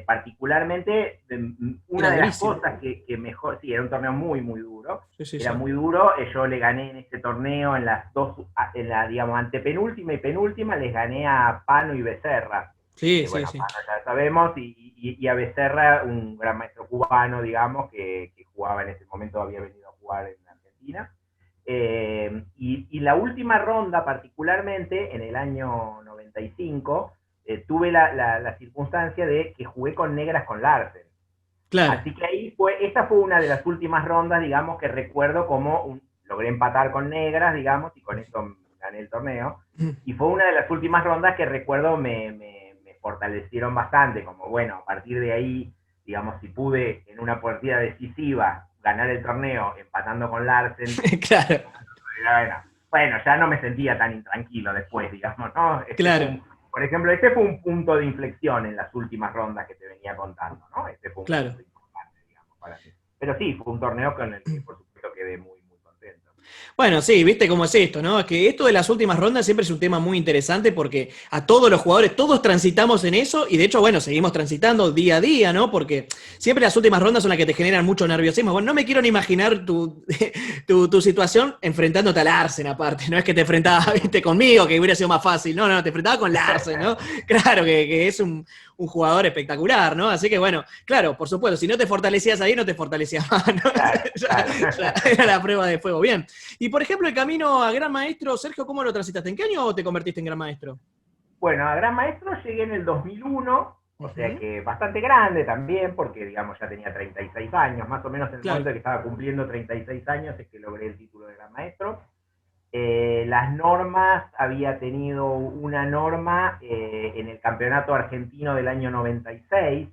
Speaker 2: particularmente,
Speaker 1: Era
Speaker 2: una de las
Speaker 1: durísimo.
Speaker 2: cosas que mejor, sí, era un torneo muy, muy duro.
Speaker 1: Sí, sí,
Speaker 2: Era
Speaker 1: sí.
Speaker 2: muy duro. Yo le gané en este torneo en las dos, en la, digamos, antepenúltima y penúltima, les gané a Pano y Becerra.
Speaker 1: Sí, sí,
Speaker 2: Bueno,
Speaker 1: sí.
Speaker 2: Pano ya sabemos, y a Becerra, un gran maestro cubano, digamos, que jugaba en ese momento, había venido a jugar en Argentina. Y la última ronda, particularmente, en el año 95, tuve la circunstancia de que jugué con negras con Larsen.
Speaker 1: Claro.
Speaker 2: Así que esa fue una de las últimas rondas, digamos, que recuerdo como logré empatar con negras, digamos, y con eso gané el torneo. Y fue una de las últimas rondas que recuerdo me fortalecieron bastante, como bueno, a partir de ahí, digamos, si pude en una partida decisiva ganar el torneo empatando con Larsen,
Speaker 1: Claro,
Speaker 2: bueno, ya no me sentía tan intranquilo después, digamos, ¿no?
Speaker 1: claro,
Speaker 2: Por ejemplo, este fue un punto de inflexión en las últimas rondas que te venía contando, ¿no? Este fue un
Speaker 1: claro.
Speaker 2: punto importante, digamos, para mí. pero sí, fue un torneo con el que por supuesto quedé muy, muy contento.
Speaker 1: Bueno, sí, viste cómo es esto, ¿no? Es que esto de las últimas rondas siempre es un tema muy interesante porque a todos los jugadores, todos transitamos en eso y de hecho, bueno, seguimos transitando día a día, ¿no? Porque siempre las últimas rondas son las que te generan mucho nerviosismo. Bueno, no me quiero ni imaginar tu situación enfrentándote a Larsen aparte, no es que te enfrentabas, viste, conmigo, que hubiera sido más fácil, no, no, te enfrentabas con Larsen, ¿no? Claro que es un jugador espectacular, ¿no? Así que bueno, claro, por supuesto, si no te fortalecías ahí, no te fortalecías más, ¿no?
Speaker 2: Claro, claro.
Speaker 1: Ya era la prueba de fuego, bien. Y por ejemplo, el camino a Gran Maestro, Sergio, ¿cómo lo transitaste? ¿En qué año te convertiste en Gran Maestro?
Speaker 2: Bueno, a Gran Maestro llegué en el 2001, o sea
Speaker 1: Ujú.
Speaker 2: que bastante grande también, porque digamos ya tenía 36 años, más o menos en el momento
Speaker 1: Claro,
Speaker 2: en que estaba cumpliendo 36 años es que logré el título de Gran Maestro. Las normas, había tenido una norma en el campeonato argentino del año 96,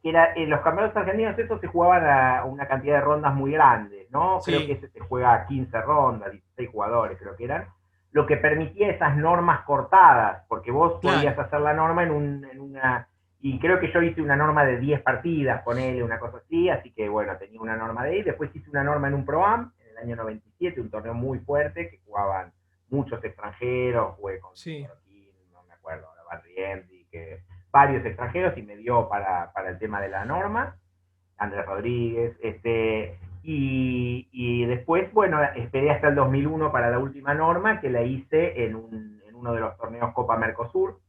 Speaker 2: que era, los campeonatos argentinos esos se jugaban a una cantidad de rondas muy grandes, ¿no? Creo que
Speaker 1: sí,
Speaker 2: ese se juega a 15 rondas, 16 jugadores creo que eran, lo que permitía esas normas cortadas, porque vos podías
Speaker 1: claro.
Speaker 2: hacer la norma en una, y creo que yo hice una norma de 10 partidas, ponele una cosa así que bueno, tenía una norma de ahí, después hice una norma en un Pro-Am, en el año 97, un torneo muy fuerte, que jugaban muchos extranjeros, jugué con
Speaker 1: Sí.
Speaker 2: Coroquín, no me acuerdo, Barry Emdi, que varios extranjeros y me dio para el tema de la norma, Andrés Rodríguez, y después, bueno, esperé hasta el 2001 para la última norma, que la hice en uno de los torneos Copa Mercosur,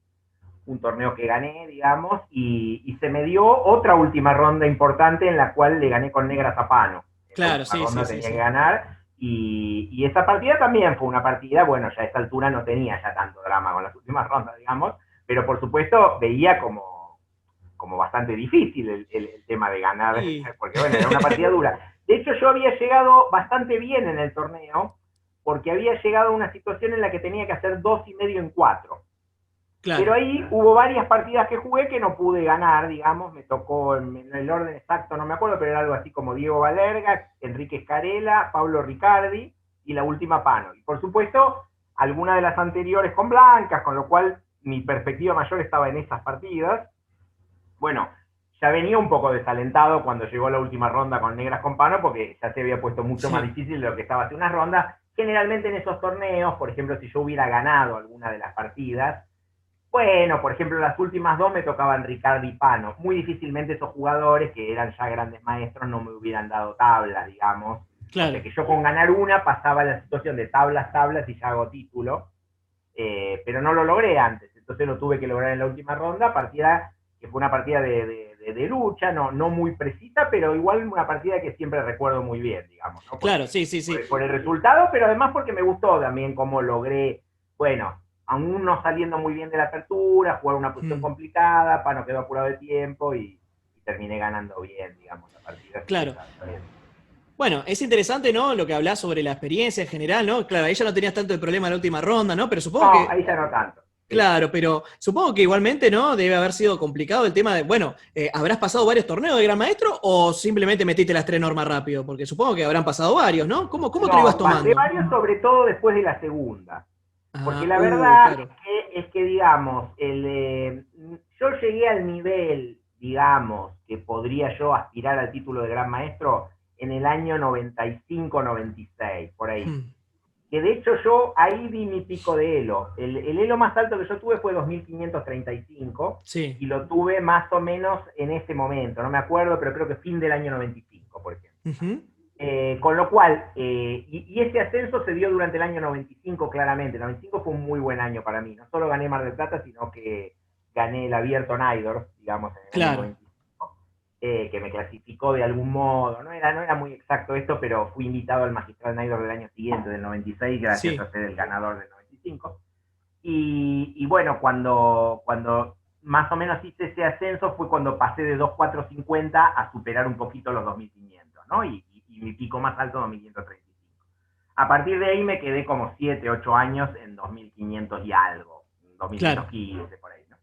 Speaker 2: un torneo que gané, digamos, y se me dio otra última ronda importante en la cual le gané con Negra Zapano. En la
Speaker 1: Claro,
Speaker 2: última
Speaker 1: sí, sí,
Speaker 2: ronda
Speaker 1: sí,
Speaker 2: tenía que
Speaker 1: sí.
Speaker 2: ganar, y esa partida también fue una partida, bueno, ya a esta altura no tenía ya tanto drama con las últimas rondas, digamos, pero por supuesto veía como bastante difícil el tema de ganar,
Speaker 1: Y
Speaker 2: porque bueno, era una partida dura. De hecho, yo había llegado bastante bien en el torneo, porque había llegado a una situación en la que tenía que hacer 2,5 en 4. Pero
Speaker 1: claro,
Speaker 2: ahí hubo varias partidas que jugué que no pude ganar, digamos, me tocó en el orden exacto, no me acuerdo, pero era algo así como Diego Valerga, Enrique Escarela, Pablo Ricardi y la última Pano. Y por supuesto, alguna de las anteriores con blancas, con lo cual mi perspectiva mayor estaba en esas partidas. Bueno, ya venía un poco desalentado cuando llegó la última ronda con negras con Pano, porque ya se había puesto mucho más
Speaker 1: sí,
Speaker 2: difícil de lo que estaba hace unas rondas. Generalmente en esos torneos, por ejemplo, si yo hubiera ganado alguna de las partidas, bueno, por ejemplo, las últimas dos me tocaban Ricardo y Pano. Muy difícilmente esos jugadores, que eran ya grandes maestros, no me hubieran dado tablas, digamos. O sea
Speaker 1: claro.
Speaker 2: que yo con ganar una pasaba la situación de tablas, tablas y ya hago título. Pero no lo logré antes. Entonces lo tuve que lograr en la última ronda, partida que fue una partida de lucha, no muy precisa, pero igual una partida que siempre recuerdo muy bien, digamos, ¿no?
Speaker 1: Claro,
Speaker 2: Porque
Speaker 1: sí, sí,
Speaker 2: por
Speaker 1: sí.
Speaker 2: por el resultado, pero además porque me gustó también cómo logré, bueno, aún no saliendo muy bien de la apertura, jugar una posición
Speaker 1: Mm,
Speaker 2: complicada, Pano quedó apurado de tiempo y terminé ganando bien, digamos, la partida, así que
Speaker 1: claro.
Speaker 2: está bien.
Speaker 1: Bueno, es interesante, ¿no? Lo que hablás sobre la experiencia en general, ¿no? Claro, ahí ya no tenías tanto el problema en la última ronda, ¿no? Pero supongo
Speaker 2: No,
Speaker 1: que
Speaker 2: ahí ya no tanto. Sí.
Speaker 1: claro, pero supongo que igualmente, ¿no? Debe haber sido complicado el tema de, bueno, ¿habrás pasado varios torneos de Gran Maestro o simplemente metiste las tres normas rápido? Porque supongo que habrán pasado varios, ¿no? ¿Cómo te lo ibas
Speaker 2: No, pasé
Speaker 1: tomando?
Speaker 2: varios, sobre todo después de la segunda. Porque
Speaker 1: Ah,
Speaker 2: la verdad
Speaker 1: claro.
Speaker 2: es que digamos, yo llegué al nivel, digamos, que podría yo aspirar al título de Gran Maestro en el año 95-96, por ahí.
Speaker 1: Hmm,
Speaker 2: Que de hecho yo ahí vi mi pico de elo. El elo más alto que yo tuve fue 2535
Speaker 1: sí.
Speaker 2: y lo tuve más o menos en ese momento. No me acuerdo, pero creo que fin del año 95, por ejemplo.
Speaker 1: Ujú,
Speaker 2: Con lo cual, y ese ascenso se dio durante el año 95 claramente. El 95 fue un muy buen año para mí. No solo gané Mar del Plata, sino que gané el Abierto Naidor, digamos, en el año
Speaker 1: claro.
Speaker 2: 95, que me clasificó de algún modo. No era muy exacto esto, pero fui invitado al Magistral Naidor del año siguiente, del 96, gracias a
Speaker 1: Sí.
Speaker 2: ser el ganador del 95. Y bueno, cuando más o menos hice ese ascenso fue cuando pasé de 2,450 a superar un poquito los 2,500, ¿no? Y mi pico más alto 2,535. A partir de ahí me quedé como 7, 8 años en 2,500 y algo,
Speaker 1: Claro.
Speaker 2: 2,115 por ahí, ¿no?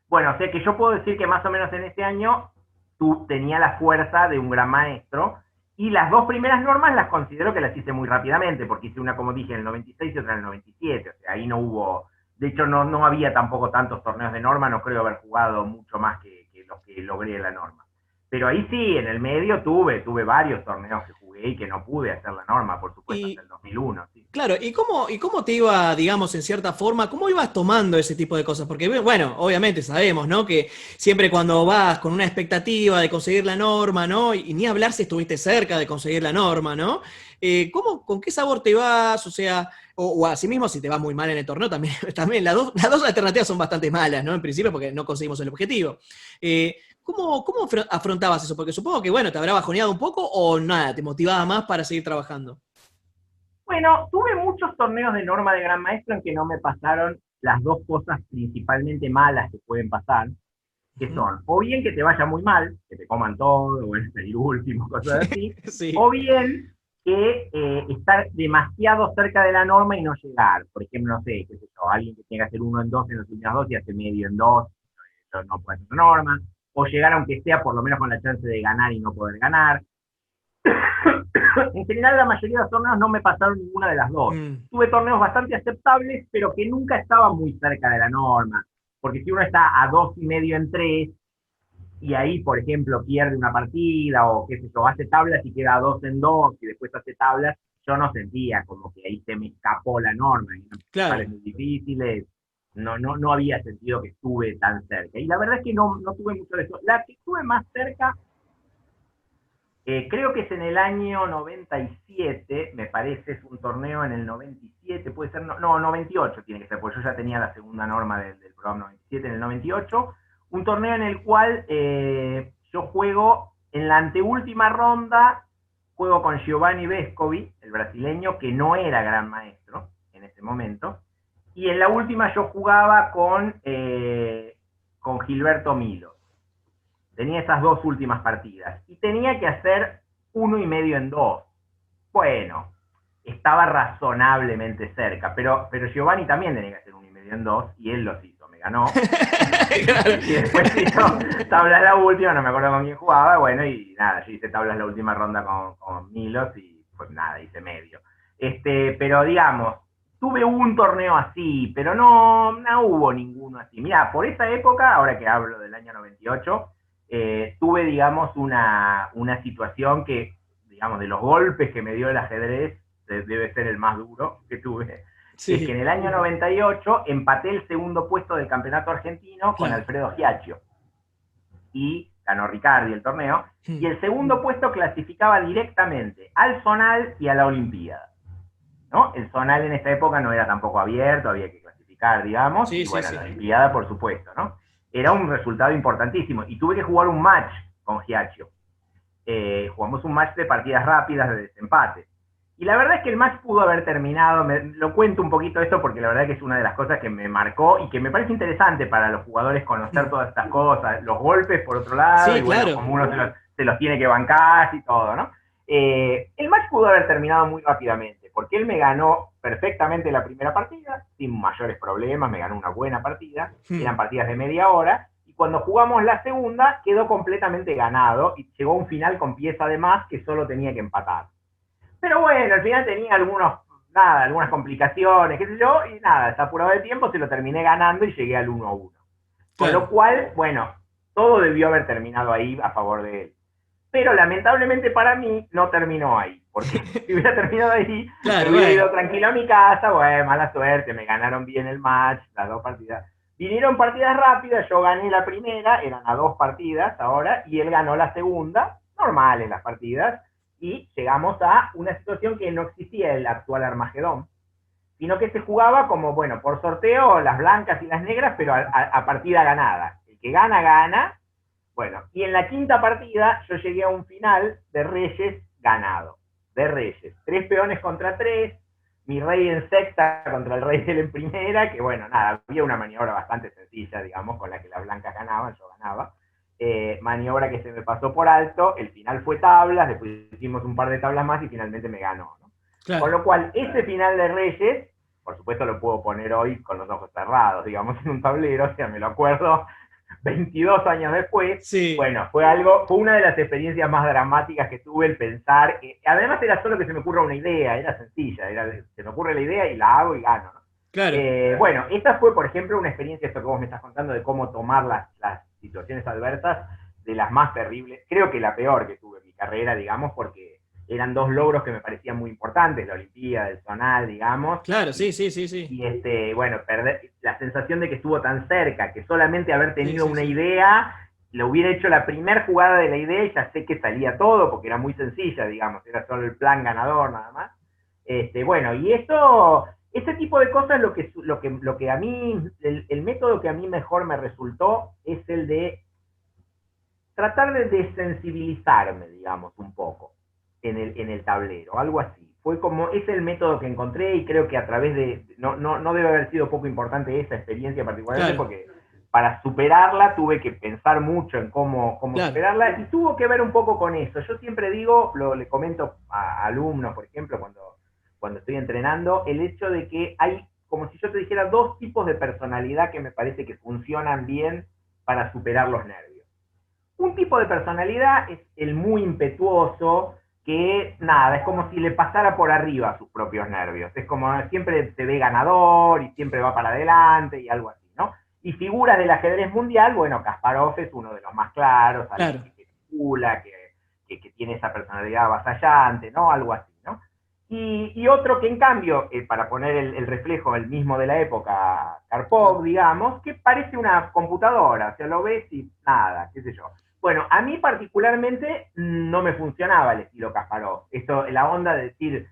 Speaker 2: Bueno, o sea que yo puedo decir que más o menos en ese año tú tenía la fuerza de un gran maestro, y las dos primeras normas las considero que las hice muy rápidamente, porque hice una, como dije, en el 96 y otra en el 97, o sea, ahí no hubo, de hecho no había tampoco tantos torneos de norma, no creo haber jugado mucho más que los que logré en la norma. Pero ahí sí, en el medio tuve varios torneos que jugué y que no pude hacer la norma, por supuesto, hasta
Speaker 1: Y
Speaker 2: el 2001. Sí.
Speaker 1: claro, ¿y cómo te iba, digamos, en cierta forma, cómo ibas tomando ese tipo de cosas? Porque, bueno, obviamente sabemos, ¿no? Que siempre cuando vas con una expectativa de conseguir la norma, ¿no? Y ni hablar si estuviste cerca de conseguir la norma, ¿no? ¿Con qué sabor te vas? O sea, o asimismo, si te va muy mal en el torneo, también, también las dos alternativas son bastante malas, ¿no? En principio, porque no conseguimos el objetivo. ¿Cómo afrontabas eso? Porque supongo que, bueno, te habrá bajoneado un poco o nada, te motivaba más para seguir trabajando.
Speaker 2: Bueno, tuve muchos torneos de norma de Gran Maestro en que no me pasaron las dos cosas principalmente malas que pueden pasar, que
Speaker 1: Ujú.
Speaker 2: son, o bien que te vaya muy mal, que te coman todo, o en salir último, cosas así,
Speaker 1: Sí.
Speaker 2: o bien que estar demasiado cerca de la norma y no llegar. Por ejemplo, no sé, qué sé yo, alguien que tiene que hacer 1 en 2 en los últimos dos y hace medio en dos, no puede hacer la norma, o llegar aunque sea por lo menos con la chance de ganar y no poder ganar. En general, la mayoría de los torneos no me pasaron ninguna de las dos.
Speaker 1: Mm,
Speaker 2: Tuve torneos bastante aceptables, pero que nunca estaban muy cerca de la norma. Porque si uno está a 2,5 en 3, y ahí, por ejemplo, pierde una partida, o qué sé yo, hace tablas y queda 2 en 2, y después hace tablas, yo no sentía como que ahí se me escapó la norma, y eran
Speaker 1: claro.
Speaker 2: principales muy difíciles, no había sentido que estuve tan cerca. Y la verdad es que no tuve mucho de eso. La que estuve más cerca creo que es en el año 97, me parece, es un torneo en el 97, puede ser, no 98 tiene que ser, porque yo ya tenía la segunda norma del programa 97 en el 98, un torneo en el cual yo juego en la anteúltima ronda, juego con Giovanni Vescovi, el brasileño, que no era gran maestro en ese momento, y en la última yo jugaba con Gilberto Milo. Tenía esas dos últimas partidas y tenía que hacer 1,5 en 2. Bueno, estaba razonablemente cerca, pero Giovanni también tenía que hacer 1,5 en 2 y él los hizo, me ganó.
Speaker 1: Claro.
Speaker 2: Y después hizo tablas la última, no me acuerdo con quién jugaba, bueno, y nada, yo hice tablas la última ronda con Milos y pues nada, hice medio. Pero digamos, tuve un torneo así, pero no hubo ninguno así. Mira, por esa época, ahora que hablo del año 98, tuve, digamos, una situación que, digamos, de los golpes que me dio el ajedrez, debe ser el más duro que tuve, que es que en
Speaker 1: Sí,
Speaker 2: el año 98 empaté el segundo puesto del campeonato argentino con
Speaker 1: claro.
Speaker 2: Alfredo Giacchio y ganó Ricardi el torneo, y
Speaker 1: Mm.
Speaker 2: el segundo puesto clasificaba directamente al Zonal y a la Olimpiada. ¿No? El Zonal en esta época no era tampoco abierto, había que clasificar, digamos,
Speaker 1: Sí,
Speaker 2: y
Speaker 1: sí,
Speaker 2: bueno,
Speaker 1: sí.
Speaker 2: la Olimpiada, por supuesto, ¿no? Era un resultado importantísimo, y tuve que jugar un match con Giacchio. Jugamos un match de partidas rápidas de desempate. Y la verdad es que el match pudo haber terminado, lo cuento un poquito esto porque la verdad que es una de las cosas que me marcó y que me parece interesante para los jugadores conocer
Speaker 1: Mm.
Speaker 2: todas estas cosas, los golpes por otro lado, y
Speaker 1: Sí,
Speaker 2: bueno,
Speaker 1: claro.
Speaker 2: como uno se los tiene que bancar y todo, ¿no? El match pudo haber terminado muy rápidamente, porque él me ganó perfectamente la primera partida, sin mayores problemas, me ganó una buena partida,
Speaker 1: Mm.
Speaker 2: eran partidas de media hora, y cuando jugamos la segunda quedó completamente ganado y llegó a un final con pieza de más que solo tenía que empatar. Pero bueno, al final tenía algunas complicaciones, qué sé yo, y nada, está apurado de tiempo, se lo terminé ganando y llegué al 1-1. Con lo
Speaker 1: Claro.
Speaker 2: cual, bueno, todo debió haber terminado ahí a favor de él. Pero lamentablemente para mí no terminó ahí, porque si hubiera terminado ahí, me
Speaker 1: Claro,
Speaker 2: hubiera
Speaker 1: bueno.
Speaker 2: ido tranquilo a mi casa, bueno, mala suerte, me ganaron bien el match, las dos partidas. Vinieron partidas rápidas, yo gané la primera, eran a 2 partidas ahora, y él ganó la segunda, normales las partidas, y llegamos a una situación que no existía el actual Armagedón, sino que se jugaba como, bueno, por sorteo, las blancas y las negras, pero a partida ganada. El que gana, gana. Bueno, y en la quinta partida yo llegué a un final de Reyes ganado. De Reyes. 3 peones contra 3. Mi rey en sexta contra el rey de él en primera, que bueno, nada, había una maniobra bastante sencilla, digamos, con la que las blancas ganaban, yo ganaba. Maniobra que se me pasó por alto, el final fue tablas, después hicimos un par de tablas más y finalmente me ganó, ¿no? Con
Speaker 1: Claro.
Speaker 2: lo cual, ese final de Reyes, por supuesto lo puedo poner hoy con los ojos cerrados, digamos, en un tablero, o sea, me lo acuerdo 22 años después.
Speaker 1: Sí.
Speaker 2: Bueno, fue una de las experiencias más dramáticas que tuve el pensar, además era solo que se me ocurra una idea, era sencilla, se me ocurre la idea y la hago y gano, ¿no?
Speaker 1: Claro.
Speaker 2: Bueno, esta fue, por ejemplo, una experiencia, esto que vos me estás contando, de cómo tomar las situaciones adversas de las más terribles, creo que la peor que tuve en mi carrera, digamos, porque eran dos logros que me parecían muy importantes, la Olimpíada, el zonal, digamos.
Speaker 1: Claro, sí, sí, sí, sí.
Speaker 2: Y bueno, perder la sensación de que estuvo tan cerca, que solamente haber tenido
Speaker 1: Sí, sí,
Speaker 2: una
Speaker 1: sí.
Speaker 2: idea, lo hubiera hecho la primera jugada de la idea y ya sé que salía todo, porque era muy sencilla, digamos, era solo el plan ganador nada más. Bueno, y esto, ese tipo de cosas, lo que a mí, el método que a mí mejor me resultó es el de tratar de desensibilizarme, digamos, un poco en el tablero, algo así. Fue como, es el método que encontré y creo que a través de, no debe haber sido poco importante esa experiencia particularmente
Speaker 1: Claro,
Speaker 2: porque para superarla tuve que pensar mucho en cómo
Speaker 1: claro.
Speaker 2: superarla y tuvo que ver un poco con eso. Yo siempre digo, le comento a alumnos, por ejemplo, cuando estoy entrenando, el hecho de que hay, como si yo te dijera, dos tipos de personalidad que me parece que funcionan bien para superar los nervios. Un tipo de personalidad es el muy impetuoso, que nada, es como si le pasara por arriba a sus propios nervios. Es como siempre se ve ganador y siempre va para adelante y algo así, ¿no? Y figuras del ajedrez mundial, bueno, Kasparov es uno de los más claros, alguien
Speaker 1: Claro.
Speaker 2: que circula, que tiene esa personalidad avasallante, ¿no? Algo así, ¿no? Y otro que en cambio, para poner el reflejo, el mismo de la época,
Speaker 1: Claro.
Speaker 2: Karpov, digamos, que parece una computadora, o sea, lo ves y nada, qué sé yo. Bueno, a mí particularmente no me funcionaba el estilo Kasparov. Esto, la onda de decir,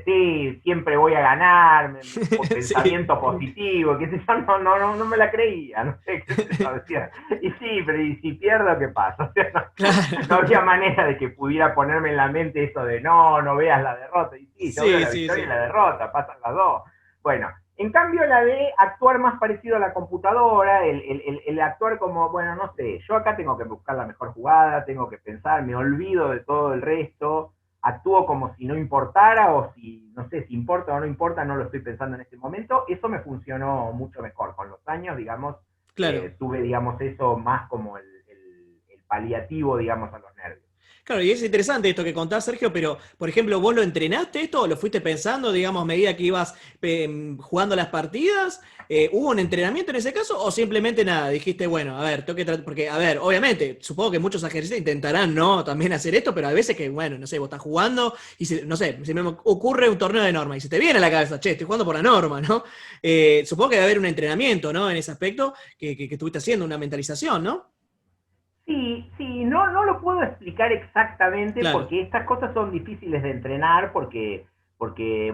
Speaker 2: sí, siempre voy a ganar,
Speaker 1: Sí,
Speaker 2: pensamiento positivo, qué sé yo, no me la creía, no sé qué sé yo, decía. Y sí, pero ¿y si pierdo qué pasa? O sea, no
Speaker 1: claro.
Speaker 2: había manera de que pudiera ponerme en la mente eso de no veas la derrota. Y sí, yo veo
Speaker 1: Sí,
Speaker 2: la
Speaker 1: sí,
Speaker 2: victoria y
Speaker 1: sí.
Speaker 2: la derrota, pasan las dos. Bueno, en cambio, la de actuar más parecido a la computadora, el actuar como, bueno, no sé, yo acá tengo que buscar la mejor jugada, tengo que pensar, me olvido de todo el resto, actúo como si no importara o si, no sé, si importa o no importa, no lo estoy pensando en este momento. Eso me funcionó mucho mejor. Con los años, digamos,
Speaker 1: Claro.
Speaker 2: tuve, digamos, eso más como el paliativo, digamos, a los nervios.
Speaker 1: Claro, y es interesante esto que contás, Sergio, pero, por ejemplo, ¿vos lo entrenaste esto o lo fuiste pensando, digamos, a medida que ibas jugando las partidas? ¿Hubo un entrenamiento en ese caso o simplemente nada? Dijiste, bueno, a ver, tengo que tratar, porque, a ver, obviamente, supongo que muchos ejercicios intentarán, ¿no? También hacer esto, pero a veces que, bueno, no sé, vos estás jugando y, no sé, se me ocurre un torneo de norma y se te viene a la cabeza, che, estoy jugando por la norma, ¿no? Supongo que debe haber un entrenamiento, ¿no? En ese aspecto que estuviste haciendo, una mentalización, ¿no?
Speaker 2: Sí, sí, no lo puedo explicar exactamente
Speaker 1: Claro,
Speaker 2: porque estas cosas son difíciles de entrenar porque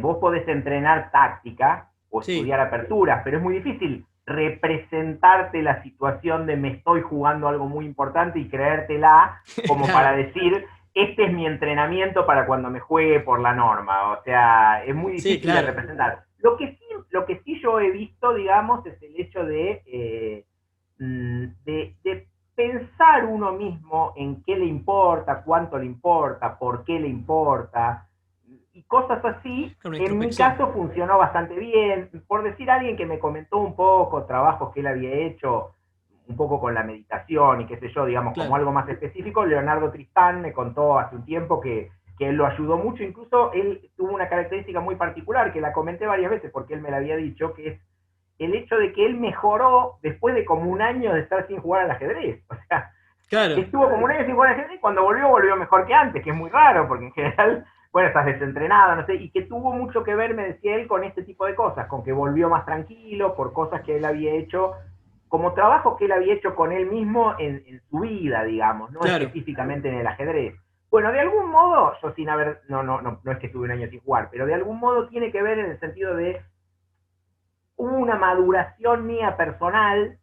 Speaker 2: vos podés entrenar táctica o
Speaker 1: sí,
Speaker 2: estudiar aperturas, pero es muy difícil representarte la situación de me estoy jugando algo muy importante y creértela como para
Speaker 1: claro,
Speaker 2: decir, este es mi entrenamiento para cuando me juegue por la norma. O sea, es muy
Speaker 1: sí,
Speaker 2: difícil de
Speaker 1: claro.
Speaker 2: representar. Lo que sí yo he visto, digamos, es el hecho de pensar uno mismo en qué le importa, cuánto le importa, por qué le importa, y cosas así,
Speaker 1: Con una
Speaker 2: en mi
Speaker 1: introspección.
Speaker 2: caso funcionó bastante bien. Por decir a alguien que me comentó un poco trabajos que él había hecho, un poco con la meditación y qué sé yo, digamos, como
Speaker 1: Claro.
Speaker 2: algo más específico, Leonardo Tristán me contó hace un tiempo que él lo ayudó mucho, incluso él tuvo una característica muy particular, que la comenté varias veces porque él me la había dicho, que es el hecho de que él mejoró después de como un año de estar sin jugar al ajedrez. O sea,
Speaker 1: Claro,
Speaker 2: estuvo como un año sin jugar al ajedrez y cuando volvió mejor que antes, que es muy raro, porque en general, bueno, estás desentrenado, no sé, y que tuvo mucho que ver, me decía él, con este tipo de cosas, con que volvió más tranquilo por cosas que él había hecho, como trabajo que él había hecho con él mismo en su vida, digamos, no
Speaker 1: claro,
Speaker 2: específicamente en el ajedrez. Bueno, de algún modo, yo sin haber, no es que estuve un año sin jugar, pero de algún modo tiene que ver en el sentido de una maduración mía personal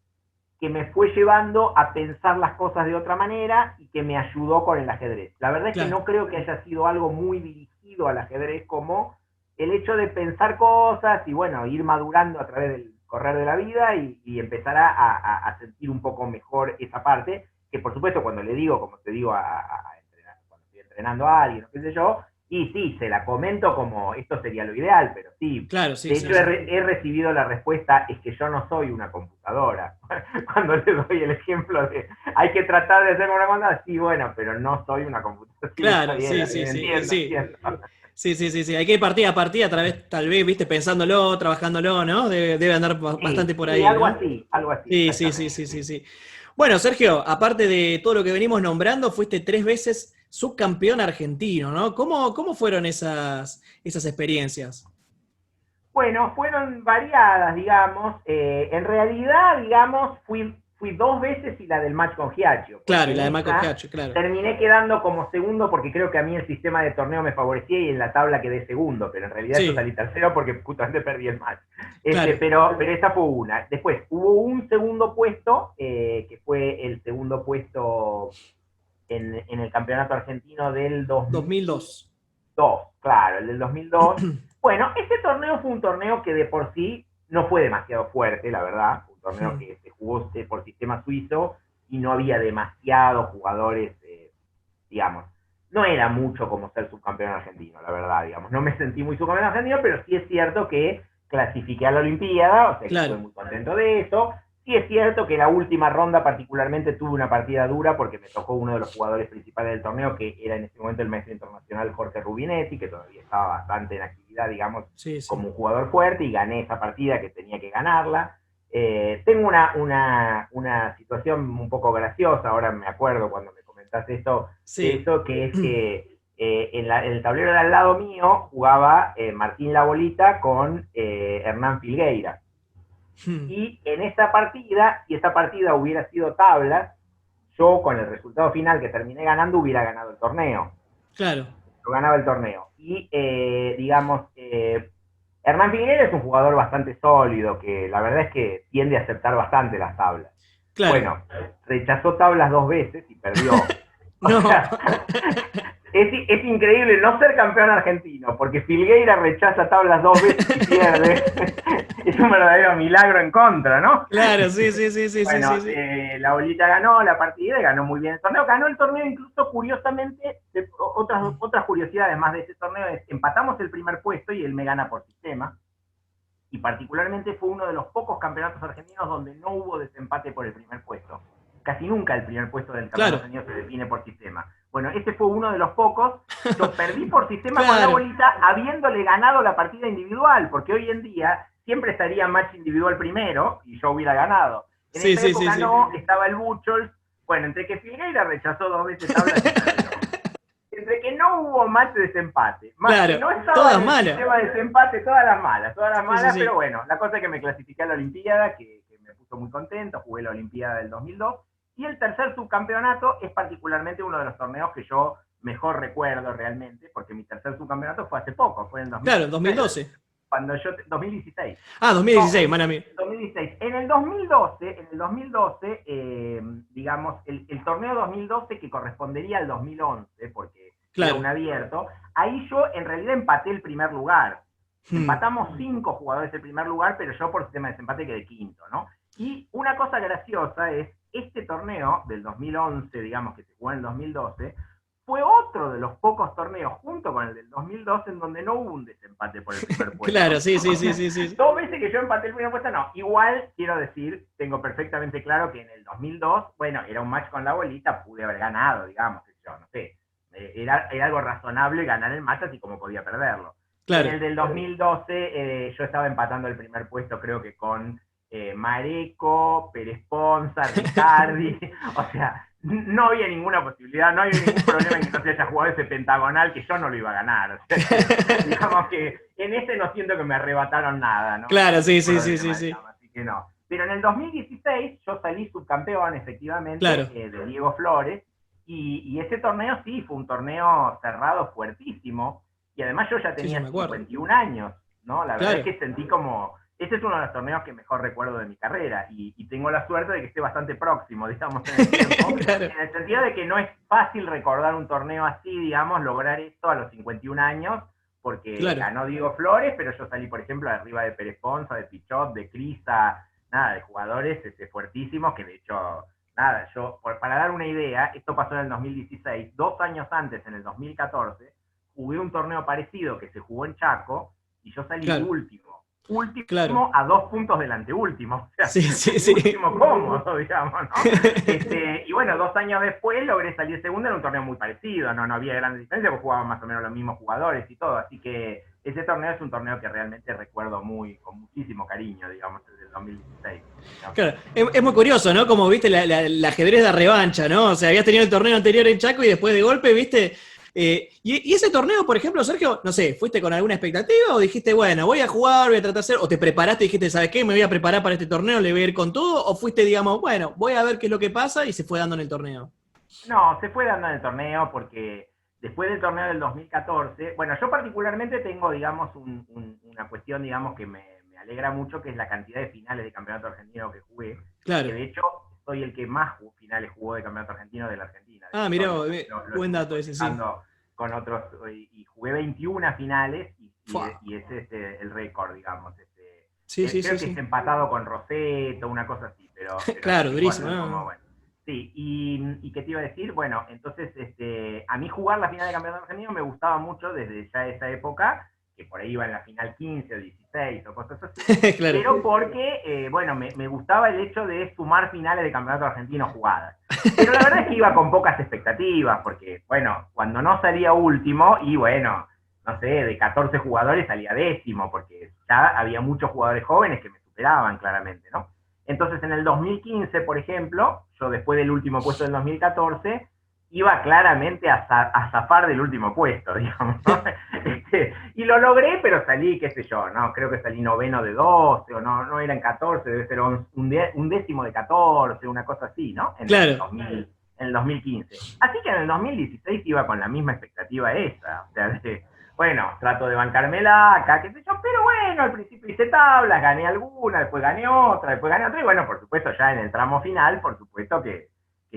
Speaker 2: que me fue llevando a pensar las cosas de otra manera y que me ayudó con el ajedrez. La verdad es que
Speaker 1: claro.
Speaker 2: no creo que haya sido algo muy dirigido al ajedrez como el hecho de pensar cosas y bueno, ir madurando a través del correr de la vida y empezar a sentir un poco mejor esa parte, que por supuesto cuando le digo, como te digo, entrenar, cuando estoy entrenando a alguien o qué sé yo, y sí, se la comento como esto sería lo ideal, pero sí,
Speaker 1: Claro, sí,
Speaker 2: de
Speaker 1: sí,
Speaker 2: hecho,
Speaker 1: sí.
Speaker 2: he recibido la respuesta, es que yo no soy una computadora. Cuando le doy el ejemplo de, hay que tratar de hacer una cosa, sí, bueno, pero no soy una computadora. Sí, está
Speaker 1: Claro, sí,
Speaker 2: bien,
Speaker 1: sí, sí. Y
Speaker 2: entiendo,
Speaker 1: sí.
Speaker 2: entiendo.
Speaker 1: Sí, sí, sí, sí. Hay que ir partida a partida, a través, tal vez, viste, pensándolo, trabajándolo, ¿no? Debe andar bastante
Speaker 2: Sí,
Speaker 1: por
Speaker 2: sí,
Speaker 1: ahí, ¿no?
Speaker 2: algo así,
Speaker 1: Sí, sí, sí, sí,
Speaker 2: exactamente.
Speaker 1: sí, sí. Bueno, Sergio, aparte de todo lo que venimos nombrando, fuiste 3 veces subcampeón argentino, ¿no? ¿Cómo fueron esas experiencias?
Speaker 2: Bueno, fueron variadas, digamos. En realidad, digamos, fui 2 veces y la del match con Giacho,
Speaker 1: Claro,
Speaker 2: porque
Speaker 1: y
Speaker 2: en
Speaker 1: la de Michael
Speaker 2: esa
Speaker 1: Hatch, claro.
Speaker 2: terminé quedando como segundo porque creo que a mí el sistema de torneo me favorecía y en la tabla quedé segundo, pero en realidad yo salí
Speaker 1: Sí,
Speaker 2: tercero porque justamente perdí el match.
Speaker 1: claro.
Speaker 2: Pero esa fue una. Después hubo un segundo puesto, que fue el segundo puesto en el campeonato argentino del
Speaker 1: 2002.
Speaker 2: 2002, claro, el del 2002. Bueno, ese torneo fue un torneo que de por sí no fue demasiado fuerte, la verdad. Fue un torneo que se jugó por sistema suizo y no había demasiados jugadores, digamos. No era mucho como ser subcampeón argentino, la verdad, digamos. No me sentí muy subcampeón argentino, pero sí es cierto que clasifiqué a la Olimpiada, o sea que estoy
Speaker 1: Claro.
Speaker 2: muy contento de eso. Sí es cierto que la última ronda particularmente tuve una partida dura porque me tocó uno de los jugadores principales del torneo, que era en ese momento el maestro internacional Jorge Rubinetti, que todavía estaba bastante en actividad, digamos,
Speaker 1: Sí, sí.
Speaker 2: como un jugador fuerte, y gané esa partida que tenía que ganarla. Tengo una situación un poco graciosa, ahora me acuerdo cuando me comentaste esto, de
Speaker 1: Sí.
Speaker 2: eso, que es que en el tablero de al lado mío jugaba Martín Labolita con Hernán Filgueira. Y en esa partida, si esa partida hubiera sido tablas, yo con el resultado final que terminé ganando hubiera ganado el torneo.
Speaker 1: Claro,
Speaker 2: Yo ganaba el torneo. Y digamos, Hernán Figueroa es un jugador bastante sólido, que la verdad es que tiende a aceptar bastante las tablas.
Speaker 1: claro.
Speaker 2: Bueno, rechazó tablas 2 veces y perdió. O
Speaker 1: No.
Speaker 2: sea, es increíble no ser campeón argentino, porque Filgueira rechaza tablas 2 veces y pierde. Es un verdadero milagro en contra, ¿no?
Speaker 1: Claro, sí, sí, sí, sí, sí,
Speaker 2: Bueno,
Speaker 1: sí, sí.
Speaker 2: la bolita ganó la partida y ganó muy bien el torneo. Ganó el torneo incluso, curiosamente, otras curiosidades más de ese torneo es, empatamos el primer puesto y él me gana por sistema. Y particularmente fue uno de los pocos campeonatos argentinos donde no hubo desempate por el primer puesto. Casi nunca el primer puesto del campeonato
Speaker 1: Claro,
Speaker 2: argentino se define por sistema. Bueno, ese fue uno de los pocos. Yo perdí por sistema con la
Speaker 1: claro.
Speaker 2: bolita habiéndole ganado la partida individual, porque hoy en día siempre estaría match individual primero y yo hubiera ganado. En
Speaker 1: Sí,
Speaker 2: esa
Speaker 1: sí, sí,
Speaker 2: época
Speaker 1: sí.
Speaker 2: no, estaba el Buchholz. Bueno, entre que Figueira rechazó 2 veces tablas y perdió. Entre que no hubo match de desempate, más que
Speaker 1: Claro,
Speaker 2: no estaba
Speaker 1: todas
Speaker 2: en el
Speaker 1: malas.
Speaker 2: sistema de desempate, todas las
Speaker 1: Sí, sí,
Speaker 2: malas, pero
Speaker 1: sí.
Speaker 2: bueno, la cosa es que me clasifiqué a la Olimpiada, que me puso muy contento, jugué la Olimpiada del 2002, y el tercer subcampeonato es particularmente uno de los torneos que yo mejor recuerdo realmente, porque mi tercer subcampeonato fue hace poco, fue en
Speaker 1: Claro, en
Speaker 2: 2016,
Speaker 1: 2012.
Speaker 2: cuando yo, 2016.
Speaker 1: Ah,
Speaker 2: No,
Speaker 1: 2016, mala mía.
Speaker 2: 2016. En el 2012, digamos, el torneo 2012 que correspondería al 2011, porque era
Speaker 1: Claro.
Speaker 2: un abierto, ahí yo en realidad empaté el primer lugar.
Speaker 1: Hmm.
Speaker 2: Empatamos 5 jugadores el primer lugar, pero yo por sistema de desempate quedé quinto, ¿no? Y una cosa graciosa es, este torneo del 2011, digamos, que se jugó en el 2012, fue otro de los pocos torneos, junto con el del 2012, en donde no hubo un desempate por el primer puesto.
Speaker 1: Claro, sí,
Speaker 2: O
Speaker 1: sí, sí,
Speaker 2: sea,
Speaker 1: sí, sí.
Speaker 2: 2 veces que yo empaté el primer puesto, no. Igual, quiero decir, tengo perfectamente claro que en el 2002, bueno, era un match con la bolita, pude haber ganado, digamos, yo no sé. Era algo razonable ganar el match, así como podía perderlo. En
Speaker 1: Claro.
Speaker 2: el del 2012, yo estaba empatando el primer puesto, creo que con Mareco, Pérez Ponza, Ricardi, o sea, no había ninguna posibilidad, no había ningún problema en que no se haya jugado ese pentagonal que yo no lo iba a ganar. O sea, digamos que en este no siento que me arrebataron nada, ¿no?
Speaker 1: Claro, sí, sí, sí, sí,
Speaker 2: Problema,
Speaker 1: sí.
Speaker 2: digamos, así que no. Pero en el 2016 yo salí subcampeón, efectivamente,
Speaker 1: Claro.
Speaker 2: de Diego Flores, y ese torneo sí, fue un torneo cerrado fuertísimo, y además yo ya
Speaker 1: Sí, sí,
Speaker 2: tenía
Speaker 1: me acuerdo.
Speaker 2: 51 años, ¿no? La verdad es
Speaker 1: Claro.
Speaker 2: que sentí como, ese es uno de los torneos que mejor recuerdo de mi carrera y tengo la suerte de que esté bastante próximo, digamos, en el tiempo,
Speaker 1: Claro.
Speaker 2: en el sentido de que no es fácil recordar un torneo así, digamos, lograr esto a los 51 años, porque
Speaker 1: Claro.
Speaker 2: ganó Diego Flores, pero yo salí, por ejemplo, arriba de Pérez Ponza, de Pichot, de Crisa, nada, de jugadores fuertísimos que de hecho, nada, para dar una idea, esto pasó en el 2016, 2 años antes, en el 2014, jugué un torneo parecido que se jugó en Chaco y yo salí
Speaker 1: Claro.
Speaker 2: último.
Speaker 1: Claro.
Speaker 2: Último a 2 puntos del anteúltimo. O sea,
Speaker 1: Sí, sí, sí.
Speaker 2: último cómodo, digamos, ¿no? Y bueno, 2 años después logré salir segundo en un torneo muy parecido. No había grandes diferencias porque jugaban más o menos los mismos jugadores y todo. Así que ese torneo es un torneo que realmente recuerdo con muchísimo cariño, digamos, desde el 2016. ¿No?
Speaker 1: Claro, es muy curioso, ¿no? Como viste el ajedrez de revancha, ¿no? O sea, habías tenido el torneo anterior en Chaco y después de golpe, viste. Y ese torneo, por ejemplo, Sergio, no sé, ¿fuiste con alguna expectativa o dijiste, bueno, voy a jugar, voy a tratar de hacer, o te preparaste y dijiste, ¿sabes qué? Me voy a preparar para este torneo, le voy a ir con todo, o fuiste, digamos, bueno, voy a ver qué es lo que pasa y se fue dando en el torneo?
Speaker 2: No, se fue dando en el torneo porque después del torneo del 2014, bueno, yo particularmente tengo, digamos, una cuestión, digamos, que me alegra mucho, que es la cantidad de finales de campeonato argentino que jugué,
Speaker 1: Claro.
Speaker 2: que de hecho soy el que más finales jugó de campeonato argentino de la Argentina. De
Speaker 1: Ah,
Speaker 2: la
Speaker 1: mirá,
Speaker 2: historia.
Speaker 1: buen dato ese, sí.
Speaker 2: Con otros, y jugué 21 finales,
Speaker 1: Fua.
Speaker 2: y es el récord, digamos.
Speaker 1: Sí, sí,
Speaker 2: Creo
Speaker 1: sí,
Speaker 2: que es
Speaker 1: sí.
Speaker 2: empatado con Roseto, una cosa así, pero
Speaker 1: Claro,
Speaker 2: tipo
Speaker 1: durísimo,
Speaker 2: así como,
Speaker 1: ¿no?
Speaker 2: bueno. Sí, y qué te iba a decir, bueno, entonces a mí jugar la final de campeonato argentino me gustaba mucho desde ya esa época, que por ahí iba en la final 15 o 16 o cosas así,
Speaker 1: Claro.
Speaker 2: pero porque, bueno, me gustaba el hecho de sumar finales de campeonato argentino jugadas. Pero la verdad es que iba con pocas expectativas, porque, bueno, cuando no salía último, y bueno, no sé, de 14 jugadores salía décimo, porque ya había muchos jugadores jóvenes que me superaban claramente, ¿no? Entonces en el 2015, por ejemplo, yo después del último puesto del 2014, iba claramente a zafar del último puesto, digamos, ¿no? Y lo logré, pero salí, qué sé yo, ¿no? Creo que salí noveno de 12, o no eran 14, debe ser un décimo de 14, una cosa así, ¿no?
Speaker 1: Claro.
Speaker 2: En el 2015. Así que en el 2016 iba con la misma expectativa esa, o sea, bueno, trato de bancármela acá, qué sé yo, pero bueno, al principio hice tablas, gané alguna, después gané otra, y bueno, por supuesto, ya en el tramo final, por supuesto que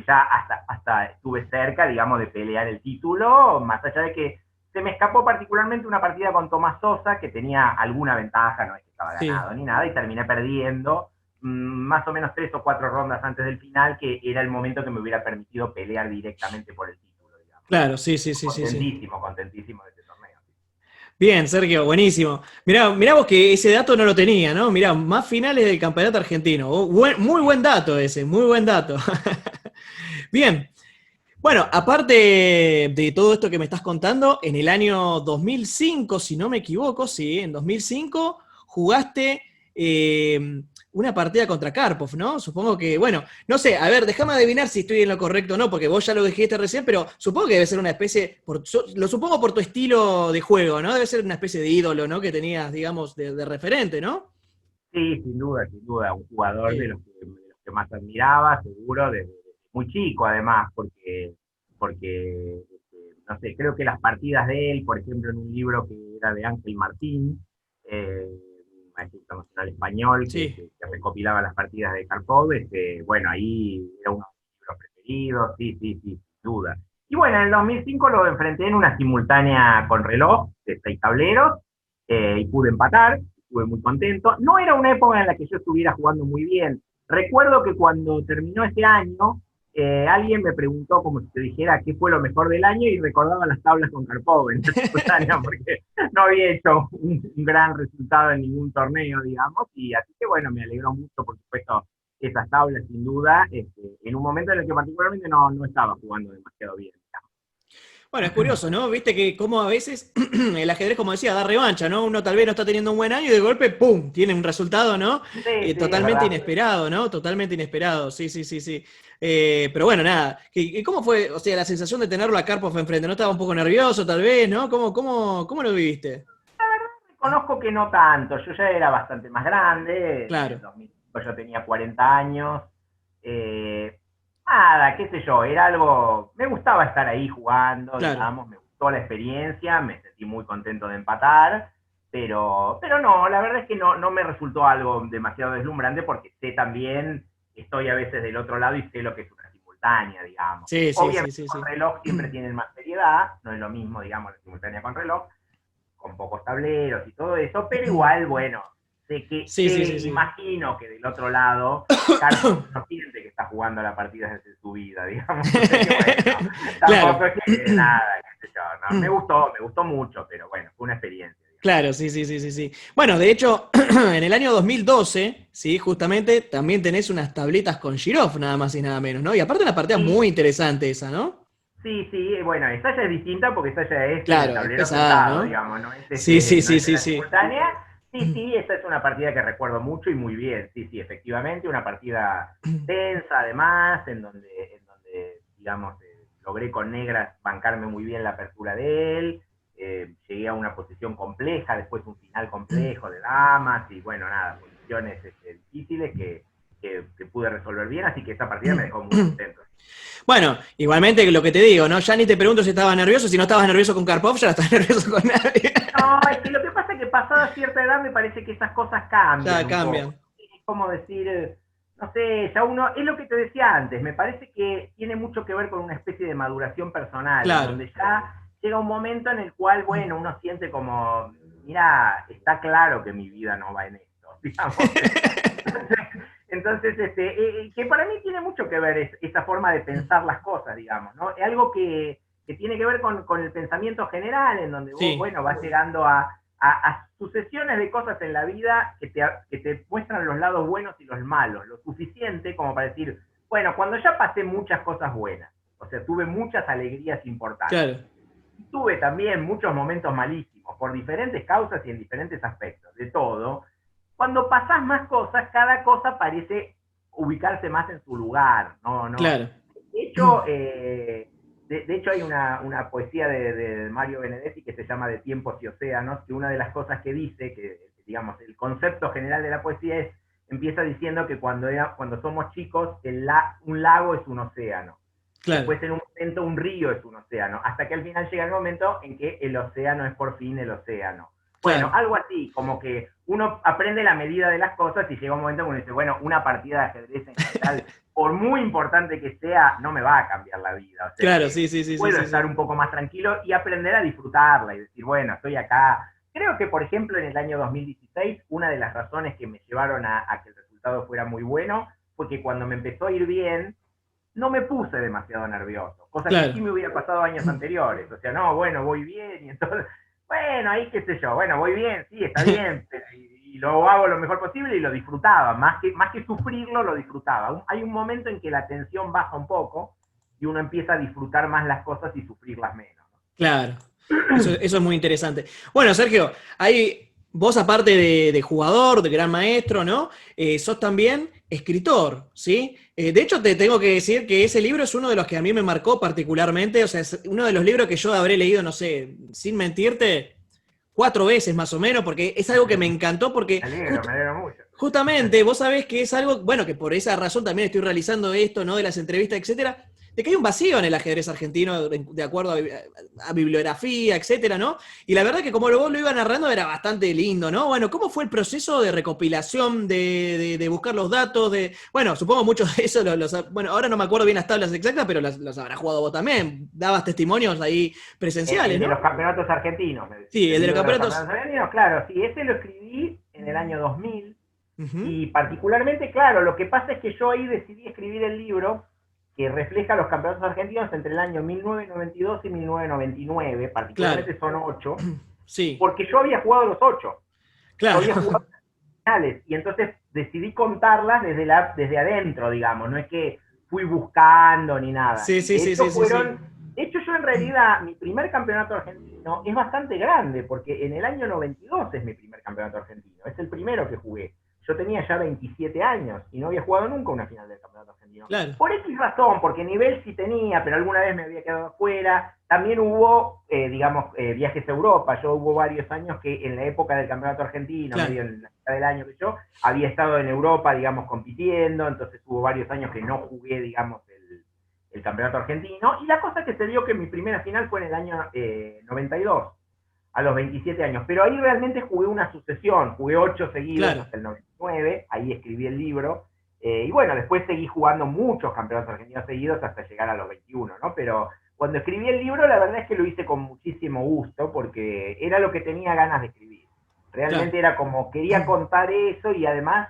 Speaker 2: ya hasta estuve cerca, digamos, de pelear el título, más allá de que se me escapó particularmente una partida con Tomás Sosa, que tenía alguna ventaja, no es que estaba
Speaker 1: Sí.
Speaker 2: ganado ni nada, y terminé perdiendo más o menos 3 o 4 rondas antes del final, que era el momento que me hubiera permitido pelear directamente por el título, digamos.
Speaker 1: Claro, sí, sí, sí, sí, sí.
Speaker 2: Contentísimo de este torneo.
Speaker 1: Bien, Sergio, buenísimo. Mirá vos que ese dato no lo tenía, ¿no? Mirá, más finales del campeonato argentino. Muy buen dato ese, muy buen dato. Bien. Bueno, aparte de todo esto que me estás contando, en el año 2005, si no me equivoco, sí, en 2005 jugaste una partida contra Karpov, ¿no? Supongo que, bueno, no sé, a ver, déjame adivinar si estoy en lo correcto o no, porque vos ya lo dijiste recién, pero supongo que debe ser una especie, lo supongo por tu estilo de juego, ¿no? Debe ser una especie de ídolo, ¿no? Que tenías, digamos, de referente, ¿no?
Speaker 2: Sí, sin duda, un jugador
Speaker 1: Sí.
Speaker 2: de los que más admiraba, seguro, desde muy chico además, no sé, creo que las partidas de él, por ejemplo, en un libro que era de Ángel Martín, un maestro internacional español
Speaker 1: Sí.
Speaker 2: que recopilaba las partidas de Karpov, bueno, ahí era uno de mis libros preferidos, sí, sin duda. Y bueno, en el 2005 lo enfrenté en una simultánea con reloj de 6 tableros, y pude empatar, estuve muy contento. No era una época en la que yo estuviera jugando muy bien. Recuerdo que cuando terminó ese año, alguien me preguntó, como si te dijera, qué fue lo mejor del año, y recordaba las tablas con Karpov en ese año, porque no había hecho un gran resultado en ningún torneo, digamos, y así que bueno, me alegró mucho, por supuesto, esas tablas, sin duda, en un momento en el que particularmente no estaba jugando demasiado bien, digamos.
Speaker 1: Bueno, es curioso, ¿no? Viste que como a veces el ajedrez, como decía, da revancha, ¿no? Uno tal vez no está teniendo un buen año y de golpe, ¡pum!, tiene un resultado, ¿no?
Speaker 2: Sí, es
Speaker 1: Totalmente
Speaker 2: verdad.
Speaker 1: inesperado, ¿no? Totalmente inesperado, sí, sí, sí, sí. Pero bueno, nada. ¿Cómo fue, o sea, la sensación de tenerlo a Karpov enfrente? ¿No estaba un poco nervioso, tal vez, ¿no? ¿Cómo lo viviste?
Speaker 2: Conozco que no tanto, yo ya era bastante más grande, en el
Speaker 1: Claro,
Speaker 2: 2005 yo tenía 40 años, eh, nada, qué sé yo, era algo, me gustaba estar ahí jugando,
Speaker 1: claro.
Speaker 2: digamos, me gustó la experiencia, me sentí muy contento de empatar, pero no, la verdad es que no me resultó algo demasiado deslumbrante, porque sé también, estoy a veces del otro lado y sé lo que es una simultánea, digamos.
Speaker 1: Sí, sí, sí,
Speaker 2: Obviamente
Speaker 1: sí,
Speaker 2: con
Speaker 1: sí.
Speaker 2: reloj siempre tienen más seriedad, no es lo mismo, digamos, la simultánea con reloj, con pocos tableros y todo eso, pero igual, bueno,
Speaker 1: Sí, sí, sí, sí.
Speaker 2: imagino que del otro lado, Carlos no siente que está jugando la partida desde su vida, digamos. Así que bueno,
Speaker 1: Claro.
Speaker 2: tampoco es que nada, qué sé yo, no, me gustó mucho, pero bueno, fue una experiencia.
Speaker 1: Claro, sí, sí, sí, sí, sí. Bueno, de hecho, en el año 2012, sí, justamente, también tenés unas tabletas con Girov, nada más y nada menos, ¿no? Y aparte una partida
Speaker 2: Sí,
Speaker 1: muy interesante esa, ¿no?
Speaker 2: Sí, sí, bueno, esta ya es distinta porque esta ya es
Speaker 1: Claro, es
Speaker 2: tablero
Speaker 1: pesada,
Speaker 2: sentado,
Speaker 1: ¿no?
Speaker 2: digamos, no es,
Speaker 1: Sí, sí,
Speaker 2: no
Speaker 1: sí,
Speaker 2: es en
Speaker 1: sí,
Speaker 2: la
Speaker 1: sí.
Speaker 2: simultánea. Sí, sí, esta es una partida que recuerdo mucho y muy bien. Sí, sí, efectivamente, una partida tensa además, en donde digamos, logré con negras bancarme muy bien la apertura de él. Llegué a una posición compleja, después un final complejo de damas y bueno, nada, posiciones difíciles que pude resolver bien, así que esta partida me dejó muy contento.
Speaker 1: Bueno, igualmente lo que te digo, ¿no? Ya ni te pregunto si estabas nervioso, si no estabas nervioso con Karpov, ya no estás nervioso con nadie.
Speaker 2: No, es que lo que pasa es que pasada cierta edad me parece que esas cosas cambian
Speaker 1: Ya
Speaker 2: un poco.
Speaker 1: cambian.
Speaker 2: Es como decir, no sé, ya uno, es lo que te decía antes, me parece que tiene mucho que ver con una especie de maduración personal, en
Speaker 1: Claro.
Speaker 2: donde ya llega un momento en el cual, bueno, uno siente como, mira, está claro que mi vida no va en esto, digamos. Entonces, que para mí tiene mucho que ver esa forma de pensar las cosas, digamos, ¿no? Es algo que tiene que ver con el pensamiento general, en donde vos,
Speaker 1: Sí,
Speaker 2: bueno, vas llegando a sucesiones de cosas en la vida que te muestran los lados buenos y los malos, lo suficiente como para decir, bueno, cuando ya pasé muchas cosas buenas, o sea, tuve muchas alegrías importantes,
Speaker 1: claro.
Speaker 2: y tuve también muchos momentos malísimos, por diferentes causas y en diferentes aspectos, de todo, cuando pasás más cosas, cada cosa parece ubicarse más en su lugar, ¿no? No.
Speaker 1: Claro.
Speaker 2: De hecho, de hecho hay una poesía de Mario Benedetti que se llama De tiempos y océanos, que una de las cosas que dice, que digamos, el concepto general de la poesía es, empieza diciendo que cuando somos chicos, un lago es un océano.
Speaker 1: Claro.
Speaker 2: Después en un momento un río es un océano, hasta que al final llega el momento en que el océano es por fin el océano. Bueno,
Speaker 1: Claro.
Speaker 2: algo así, como que uno aprende la medida de las cosas y llega un momento en que uno dice, bueno, una partida de ajedrez en general, por muy importante que sea, no me va a cambiar la vida. O sea
Speaker 1: Claro,
Speaker 2: que
Speaker 1: sí, sí, sí, sí,
Speaker 2: puedo
Speaker 1: sí,
Speaker 2: estar
Speaker 1: sí.
Speaker 2: un poco más tranquilo y aprender a disfrutarla y decir, bueno, estoy acá. Creo que, por ejemplo, en el año 2016, una de las razones que me llevaron a que el resultado fuera muy bueno fue que cuando me empezó a ir bien, no me puse demasiado nervioso, cosa que
Speaker 1: Claro.
Speaker 2: sí me hubiera pasado años anteriores. O sea, no, bueno, voy bien, y entonces, bueno, ahí qué sé yo, bueno, voy bien, sí, está bien, y lo hago lo mejor posible y lo disfrutaba, más que sufrirlo, lo disfrutaba. Hay un momento en que la tensión baja un poco y uno empieza a disfrutar más las cosas y sufrirlas menos.
Speaker 1: Claro. Eso es muy interesante. Bueno, Sergio, ahí vos aparte de jugador, de gran maestro, ¿no? Sos también escritor, ¿sí? De hecho, te tengo que decir que ese libro es uno de los que a mí me marcó particularmente, o sea, es uno de los libros que yo habré leído, no sé, sin mentirte, 4 veces más o menos, porque es algo que me encantó, porque
Speaker 2: Me alegro mucho.
Speaker 1: justamente, vos sabés que es algo, bueno, que por esa razón también estoy realizando esto, ¿no? De las entrevistas, etcétera, de que hay un vacío en el ajedrez argentino de acuerdo a bibliografía, etcétera, ¿no? Y la verdad que como vos lo iba narrando era bastante lindo, ¿no? Bueno, ¿cómo fue el proceso de recopilación, de buscar los datos, bueno, supongo muchos de eso, bueno, ahora no me acuerdo bien las tablas exactas, pero los habrás jugado vos también, dabas testimonios ahí presenciales,
Speaker 2: El de
Speaker 1: ¿no?
Speaker 2: los campeonatos argentinos, me decís.
Speaker 1: Sí, el
Speaker 2: El
Speaker 1: de los
Speaker 2: libro de los
Speaker 1: campeonatos.
Speaker 2: campeonatos argentinos, claro, sí, ese lo escribí en el año 2000.
Speaker 1: Ujú.
Speaker 2: Y particularmente, claro, lo que pasa es que yo ahí decidí escribir el libro que refleja los campeonatos argentinos entre el año 1992 y 1999,
Speaker 1: Claro,
Speaker 2: particularmente son 8,
Speaker 1: sí,
Speaker 2: porque yo había jugado los 8, yo
Speaker 1: claro.
Speaker 2: había jugado las finales, y entonces decidí contarlas desde adentro, digamos, no es que fui buscando ni nada.
Speaker 1: Sí,
Speaker 2: Y
Speaker 1: sí,
Speaker 2: de
Speaker 1: sí,
Speaker 2: hecho
Speaker 1: sí, sí, sí.
Speaker 2: de hecho yo en realidad, mi primer campeonato argentino es bastante grande, porque en el año 92 es mi primer campeonato argentino, es el primero que jugué. Yo tenía ya 27 años y no había jugado nunca una final del campeonato argentino.
Speaker 1: Claro,
Speaker 2: Por X razón, porque nivel sí tenía, pero alguna vez me había quedado afuera. También hubo, digamos, viajes a Europa. Yo hubo varios años que en la época del campeonato argentino,
Speaker 1: claro.
Speaker 2: medio en la mitad del año que yo, había estado en Europa, digamos, compitiendo. Entonces hubo varios años que no jugué, digamos, el campeonato argentino. Y la cosa que se dio que mi primera final fue en el año 92, a los 27 años. Pero ahí realmente jugué una sucesión, jugué 8 seguidos
Speaker 1: Claro.
Speaker 2: hasta el 99, ahí escribí el libro. Y bueno, después seguí jugando muchos campeonatos argentinos seguidos hasta llegar a los 21, ¿no? Pero cuando escribí el libro, la verdad es que lo hice con muchísimo gusto, porque era lo que tenía ganas de escribir.
Speaker 1: Claro.
Speaker 2: Realmente era como, quería contar eso y además,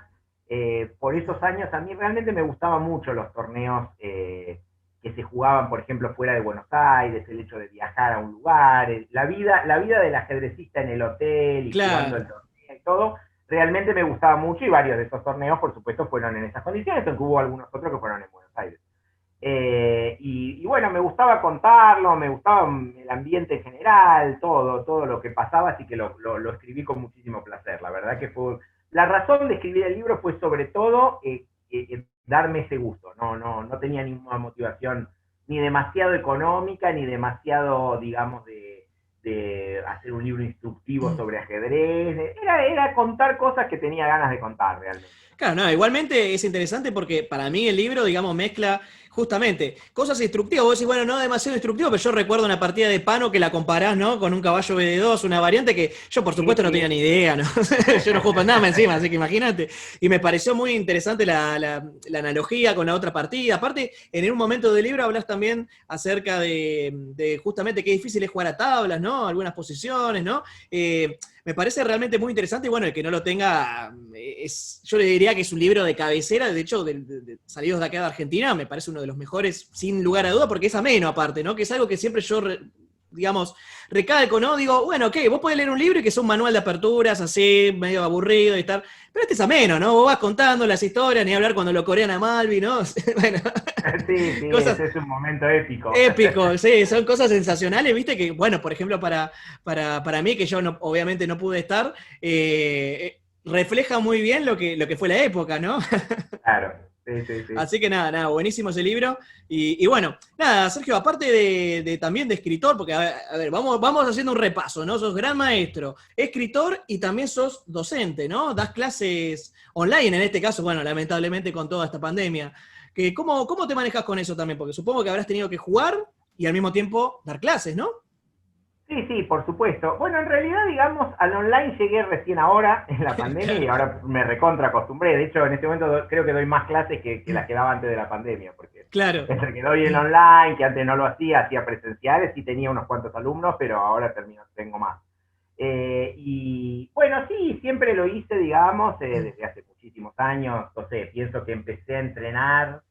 Speaker 2: por esos años, a mí realmente me gustaban mucho los torneos que se jugaban, por ejemplo, fuera de Buenos Aires, el hecho de viajar a un lugar, la vida del ajedrecista en el hotel y jugando el
Speaker 1: Claro.
Speaker 2: torneo y todo, realmente me gustaba mucho y varios de esos torneos, por supuesto, fueron en esas condiciones, aunque hubo algunos otros que fueron en Buenos Aires. Y bueno, me gustaba contarlo, me gustaba el ambiente en general, todo lo que pasaba, así que lo escribí con muchísimo placer. La verdad que fue, la razón de escribir el libro fue sobre todo darme ese gusto, no tenía ninguna motivación ni demasiado económica, ni demasiado, digamos, de hacer un libro instructivo sobre ajedrez, era contar cosas que tenía ganas de contar realmente.
Speaker 1: Claro, no, igualmente es interesante porque para mí el libro, digamos, mezcla justamente cosas instructivas. Vos decís, bueno, no demasiado instructivo, pero yo recuerdo una partida de Pano que la comparás, ¿no? Con un caballo BD2, una variante que yo, por
Speaker 2: Sí,
Speaker 1: supuesto, no
Speaker 2: sí.
Speaker 1: tenía ni idea, ¿no? Yo no juego para nada encima, así que imagínate. Y me pareció muy interesante la analogía con la otra partida. Aparte, en un momento del libro hablas también acerca de justamente qué difícil es jugar a tablas, ¿no? Algunas posiciones, ¿no? Me parece realmente muy interesante y bueno, el que no lo tenga, yo le diría que es un libro de cabecera, de hecho, salidos de acá de Argentina, me parece uno de los mejores, sin lugar a duda, porque es ameno aparte, ¿no? Que es algo que siempre yo, digamos, recalco, ¿no? Digo, bueno, ok, vos podés leer un libro y que sea un manual de aperturas, así, medio aburrido y tal, pero este es ameno, ¿no? Vos vas contando las historias, ni hablar cuando lo corean a Malvi, ¿no? Bueno,
Speaker 2: Sí, sí,
Speaker 1: cosas,
Speaker 2: ese es un momento épico.
Speaker 1: épico, sí, son cosas sensacionales, viste, que, bueno, por ejemplo, para mí, que yo no, obviamente no pude estar, refleja muy bien lo que fue la época, ¿no?
Speaker 2: Claro, sí, sí, sí.
Speaker 1: Así que nada, buenísimo ese libro. Y bueno, nada, Sergio, aparte también de escritor, porque a ver, vamos haciendo un repaso, ¿no? Sos gran maestro, escritor y también sos docente, ¿no? Das clases online, en este caso, bueno, lamentablemente con toda esta pandemia. ¿Cómo te manejas con eso también? Porque supongo que habrás tenido que jugar y al mismo tiempo dar clases, ¿no?
Speaker 2: Sí, sí, por supuesto. Bueno, en realidad, digamos, al online llegué recién ahora, en la pandemia, y ahora me recontra acostumbré. De hecho, en este momento creo que doy más clases que las que daba antes de la pandemia, porque
Speaker 1: Claro.
Speaker 2: entre que doy en online, que antes no lo hacía presenciales, sí tenía unos cuantos alumnos, pero ahora tengo más. Y bueno, sí, siempre lo hice, digamos, desde hace muchísimos años. No sé, pienso que empecé a entrenar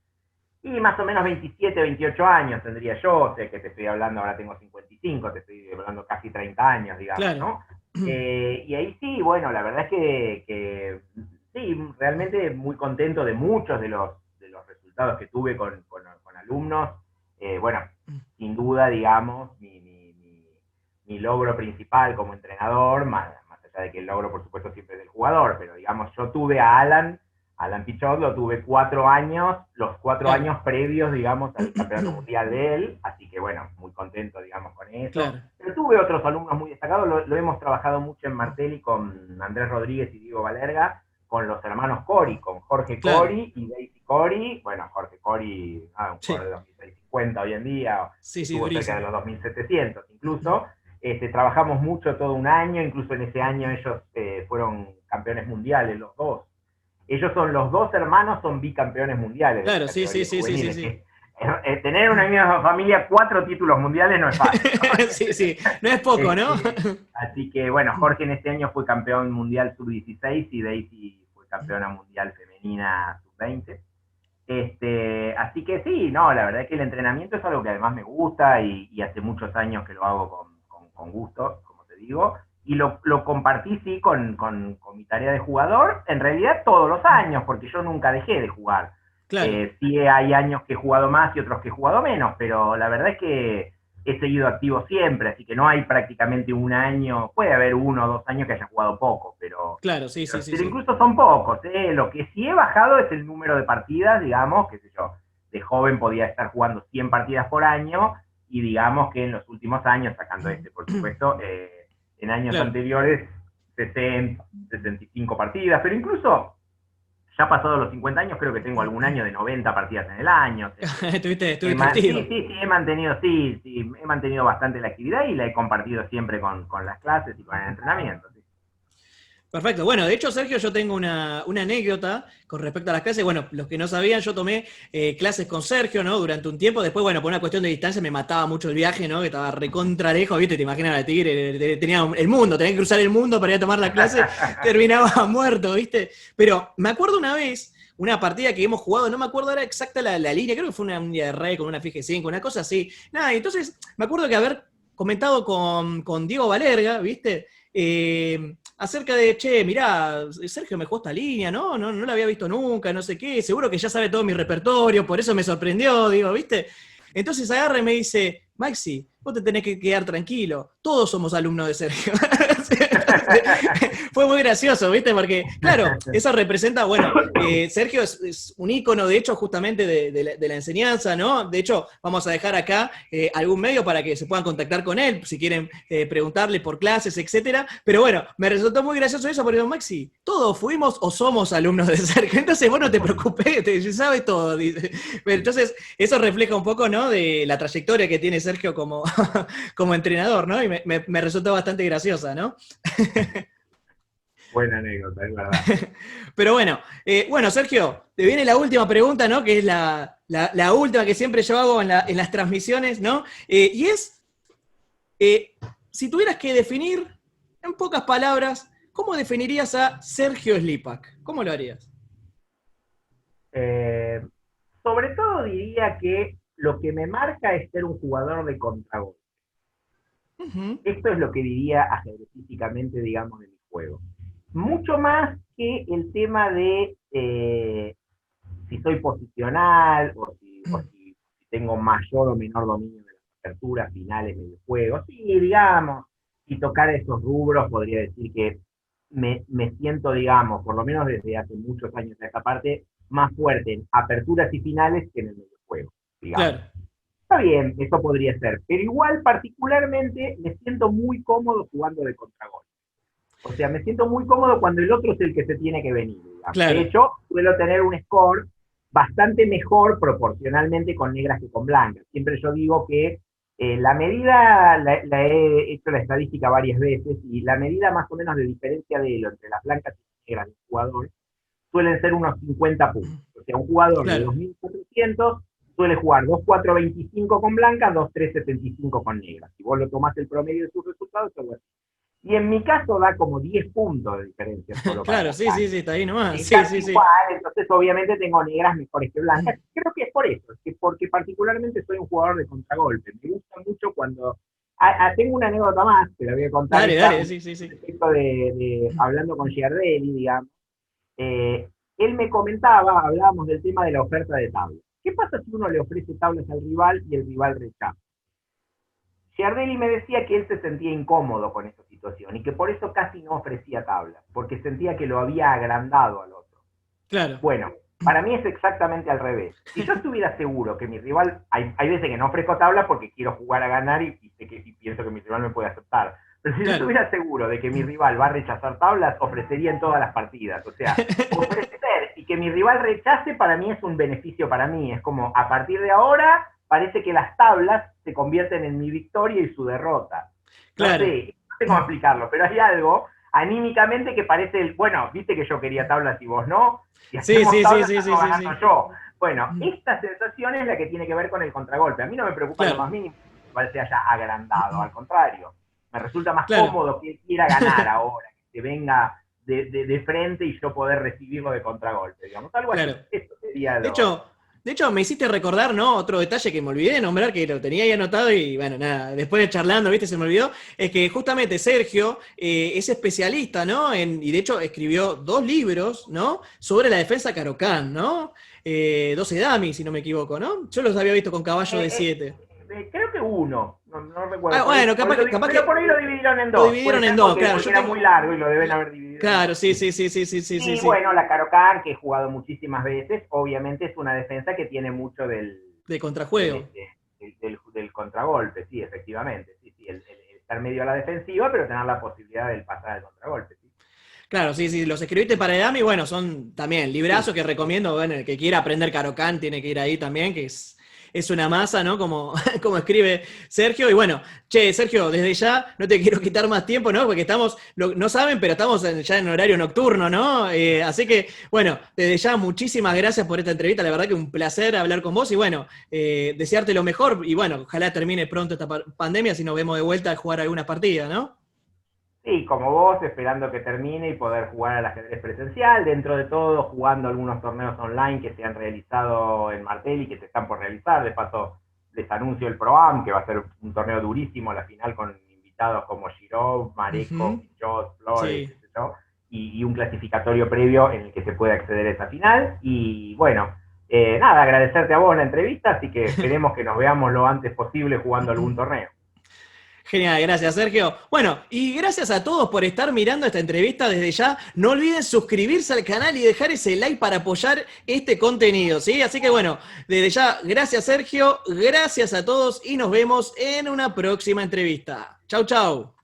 Speaker 2: y más o menos 27, 28 años tendría yo, o sea que te estoy hablando, ahora tengo 55, te estoy hablando casi 30 años, digamos,
Speaker 1: Claro.
Speaker 2: ¿no? Y ahí sí, bueno, la verdad es que sí, realmente muy contento de muchos de los resultados que tuve con alumnos. Bueno, sin duda, digamos, mi logro principal como entrenador, más allá de que el logro, por supuesto, siempre es del jugador, pero digamos, yo tuve a Alan Pichot lo tuve 4 años, los 4
Speaker 1: Claro.
Speaker 2: años previos, digamos, al campeonato mundial de él, así que bueno, muy contento, digamos, con eso.
Speaker 1: Claro.
Speaker 2: Pero tuve otros alumnos muy destacados, lo hemos trabajado mucho en Martelli con Andrés Rodríguez y Diego Valerga, con los hermanos Cori, con Jorge
Speaker 1: Claro.
Speaker 2: Cori y Daisy Cori. Bueno, Jorge Cori, un
Speaker 1: Sí.
Speaker 2: jugador de 2650 hoy en día,
Speaker 1: Sí,
Speaker 2: estuvo cerca
Speaker 1: durísimo.
Speaker 2: de los 2700 incluso. Trabajamos mucho todo un año, incluso en ese año ellos fueron campeones mundiales, los dos. Ellos son los dos hermanos, son bicampeones mundiales de
Speaker 1: Claro, sí, sí,
Speaker 2: categorías
Speaker 1: sí, sí, sí,
Speaker 2: juveniles.
Speaker 1: sí.
Speaker 2: Tener una misma familia 4 títulos mundiales no es fácil, ¿no?
Speaker 1: Sí, sí, no es poco, ¿no?
Speaker 2: Así que bueno, Jorge en este año fue campeón mundial sub-16 y Daisy fue campeona mundial femenina sub-20. Así que sí, no, la verdad es que el entrenamiento es algo que además me gusta y hace muchos años que lo hago con gusto, como te digo, y lo compartí sí con mi tarea de jugador, en realidad todos los años, porque yo nunca dejé de jugar.
Speaker 1: Claro.
Speaker 2: Sí hay años que he jugado más y otros que he jugado menos, pero la verdad es que he seguido activo siempre, así que no hay prácticamente un año, puede haber 1 o 2 años que haya jugado poco,
Speaker 1: Claro, sí, sí, sí,
Speaker 2: pero
Speaker 1: sí.
Speaker 2: incluso son pocos. Lo que sí he bajado es el número de partidas, digamos, qué sé yo, de joven podía estar jugando 100 partidas por año y digamos que en los últimos años, sacando por supuesto, en años
Speaker 1: Claro.
Speaker 2: anteriores 60, 65 partidas, pero incluso ya pasados los 50 años creo que tengo algún año de 90 partidas en el año. O sea,
Speaker 1: Estuviste activo.
Speaker 2: sí, he mantenido bastante la actividad y la he compartido siempre con las clases y con el entrenamiento. ¿Sí?
Speaker 1: Perfecto. Bueno, de hecho, Sergio, yo tengo una anécdota con respecto a las clases. Bueno, los que no sabían, yo tomé clases con Sergio, ¿no? Durante un tiempo. Después, bueno, por una cuestión de distancia me mataba mucho el viaje, ¿no? Que estaba recontra lejos, ¿viste? Te imaginas la Tigre, tenía el mundo, tenía que cruzar el mundo para ir a tomar la clase, terminaba muerto, ¿viste? Pero me acuerdo una vez, una partida que hemos jugado, no me acuerdo ahora exacta la línea, creo que fue una de rey con una fije 5, una cosa así. Nada, entonces me acuerdo que haber comentado con Diego Valerga, ¿viste? acerca de, che, mirá, Sergio me jugó esta línea, ¿no? No la había visto nunca, no sé qué, seguro que ya sabe todo mi repertorio, por eso me sorprendió, digo, ¿viste? Entonces agarra y me dice, Maxi, vos te tenés que quedar tranquilo, todos somos alumnos de Sergio. Entonces, fue muy gracioso, ¿viste? Porque, claro, eso representa, bueno, Sergio es un ícono, de hecho, justamente de la enseñanza, ¿no? De hecho, vamos a dejar acá algún medio para que se puedan contactar con él, si quieren preguntarle por clases, etcétera. Pero bueno, me resultó muy gracioso eso, porque Maxi, todos fuimos o somos alumnos de Sergio, entonces vos no te preocupes, te sabe todo, dice. Pero entonces, eso refleja un poco, ¿no? De la trayectoria que tiene Sergio como, como entrenador, ¿no? Y me resultó bastante graciosa, ¿no?
Speaker 2: Buena anécdota, es verdad.
Speaker 1: Pero bueno, Sergio, te viene la última pregunta, ¿no? Que es la última que siempre yo hago en las transmisiones, ¿no? Y es, si tuvieras que definir, en pocas palabras, ¿cómo definirías a Sergio Slipak? ¿Cómo lo harías?
Speaker 2: Eh, Sobre todo diría que lo que me marca es ser un jugador de contragol.
Speaker 1: Ujú.
Speaker 2: Esto es lo que diría ajedrecísticamente, digamos, de mi juego. Mucho más que el tema de si soy posicional o si tengo mayor o menor dominio de las aperturas finales del juego. Sí, digamos, si tocar esos rubros, podría decir que me siento, digamos, por lo menos desde hace muchos años a esta parte, más fuerte en aperturas y finales que en el medio juego, digamos.
Speaker 1: Claro,
Speaker 2: Está bien, eso podría ser, pero igual particularmente me siento muy cómodo jugando de contragol. O sea, me siento muy cómodo cuando el otro es el que se tiene que venir, digamos. De
Speaker 1: claro,
Speaker 2: hecho, suelo tener un score bastante mejor proporcionalmente con negras que con blancas. Siempre yo digo que la medida, la he hecho la estadística varias veces, y la medida más o menos de diferencia de elo entre las blancas y negras del jugador suelen ser unos 50 puntos. O sea, un jugador de
Speaker 1: claro,
Speaker 2: 2.400 suele jugar 2.425 con blancas, 2.375 con negras. Si vos lo tomás el promedio de sus resultados, es algo así. Y en mi caso da como 10 puntos de diferencia solo para
Speaker 1: claro,
Speaker 2: las
Speaker 1: sí, sí,
Speaker 2: blancas.
Speaker 1: sí, está ahí nomás,
Speaker 2: Es
Speaker 1: sí,
Speaker 2: casi
Speaker 1: sí, sí.
Speaker 2: igual, entonces obviamente tengo negras mejores que blancas. Creo que es por eso, es que porque particularmente soy un jugador de contragolpe. Me gusta mucho cuando... tengo una anécdota más, que la voy a contar
Speaker 1: Dale,
Speaker 2: esta,
Speaker 1: dale, sí, sí, sí.
Speaker 2: respecto hablando con Giardelli, digamos. Eh, Él me comentaba, hablábamos del tema de la oferta de tablas. ¿Qué pasa si uno le ofrece tablas al rival y el rival rechaza? Giardelli me decía que él se sentía incómodo con esa situación y que por eso casi no ofrecía tablas, porque sentía que lo había agrandado al otro.
Speaker 1: Claro,
Speaker 2: Bueno, para mí es exactamente al revés. Si yo estuviera seguro que mi rival, hay veces que no ofrezco tablas porque quiero jugar a ganar y pienso que mi rival me puede aceptar. Pero si yo
Speaker 1: claro.
Speaker 2: estuviera seguro de que mi rival va a rechazar tablas, ofrecería en todas las partidas. O sea, ofrecer y que mi rival rechace para mí es un beneficio para mí. Es como, a partir de ahora, parece que las tablas se convierten en mi victoria y su derrota.
Speaker 1: Claro.
Speaker 2: No sé cómo explicarlo, pero hay algo anímicamente que parece, bueno, viste que yo quería tablas y vos no, y
Speaker 1: Sí,
Speaker 2: hacemos
Speaker 1: sí, sí,
Speaker 2: tablas
Speaker 1: sí, sí, sí,
Speaker 2: ganando
Speaker 1: sí.
Speaker 2: yo. Bueno, esta sensación es la que tiene que ver con el contragolpe. A mí no me preocupa lo
Speaker 1: Claro,
Speaker 2: más mínimo que se haya agrandado, al contrario. Me resulta más
Speaker 1: claro,
Speaker 2: cómodo que él quiera ganar ahora, que venga de frente y yo poder recibirlo de contragolpe, digamos. Algo así.
Speaker 1: claro.
Speaker 2: Esto sería
Speaker 1: De
Speaker 2: lo...
Speaker 1: hecho, de hecho, me hiciste recordar, ¿no? Otro detalle que me olvidé de nombrar, que lo tenía ahí anotado y bueno, nada, después de charlando, ¿viste? Se me olvidó, es que justamente Sergio es especialista, ¿no? Y de hecho escribió 2 libros, ¿no? Sobre la defensa Carocán, ¿no? 12 Dami, si no me equivoco, ¿no? Yo los había visto con Caballo de
Speaker 2: Eh,
Speaker 1: 7.
Speaker 2: Creo que uno, no recuerdo,
Speaker 1: Ah, bueno, capaz
Speaker 2: pero por
Speaker 1: que
Speaker 2: ahí lo dividieron en
Speaker 1: lo
Speaker 2: dos, puede
Speaker 1: dividieron en
Speaker 2: ser
Speaker 1: dos,
Speaker 2: porque,
Speaker 1: claro,
Speaker 2: porque
Speaker 1: yo
Speaker 2: era
Speaker 1: tengo...
Speaker 2: muy largo y lo deben haber dividido en
Speaker 1: Claro,
Speaker 2: dos.
Speaker 1: sí, sí, sí, sí, sí, sí, sí,
Speaker 2: Y
Speaker 1: sí.
Speaker 2: bueno, la Caro-Kann, que he jugado muchísimas veces, obviamente es una defensa que tiene mucho
Speaker 1: De contrajuego.
Speaker 2: del contragolpe, sí, efectivamente. Sí, sí, el estar medio a la defensiva, pero tener la posibilidad del pasar al contragolpe. Sí.
Speaker 1: Claro, sí, sí, los escribiste para Edami, bueno, son también librazos que recomiendo, bueno, el que quiera aprender Carocán tiene que ir ahí también, que es una masa, ¿no? Como, como escribe Sergio. Y bueno, che, Sergio, desde ya no te quiero quitar más tiempo, ¿no? Porque estamos, no saben, pero estamos ya en horario nocturno, ¿no? Así que, bueno, desde ya muchísimas gracias por esta entrevista, la verdad que un placer hablar con vos y bueno, desearte lo mejor y bueno, ojalá termine pronto esta pandemia si nos vemos de vuelta a jugar alguna partida, ¿no?
Speaker 2: Sí, como vos, esperando que termine y poder jugar al ajedrez presencial, dentro de todo jugando algunos torneos online que se han realizado en Martel y que se están por realizar. De paso, les anuncio el ProAm, que va a ser un torneo durísimo, la final con invitados invitados como Giró, Mareco, Pichot, Flores,
Speaker 1: Sí.
Speaker 2: qué sé yo, y un clasificatorio previo en el que se puede acceder a esa final. Y bueno, nada, agradecerte a vos la entrevista, así que esperemos que nos veamos lo antes posible jugando algún torneo.
Speaker 1: Genial, gracias Sergio. Bueno, y gracias a todos por estar mirando esta entrevista desde ya. No olviden suscribirse al canal y dejar ese like para apoyar este contenido, ¿sí? Así que bueno, desde ya, gracias Sergio, gracias a todos y nos vemos en una próxima entrevista. Chau, chau.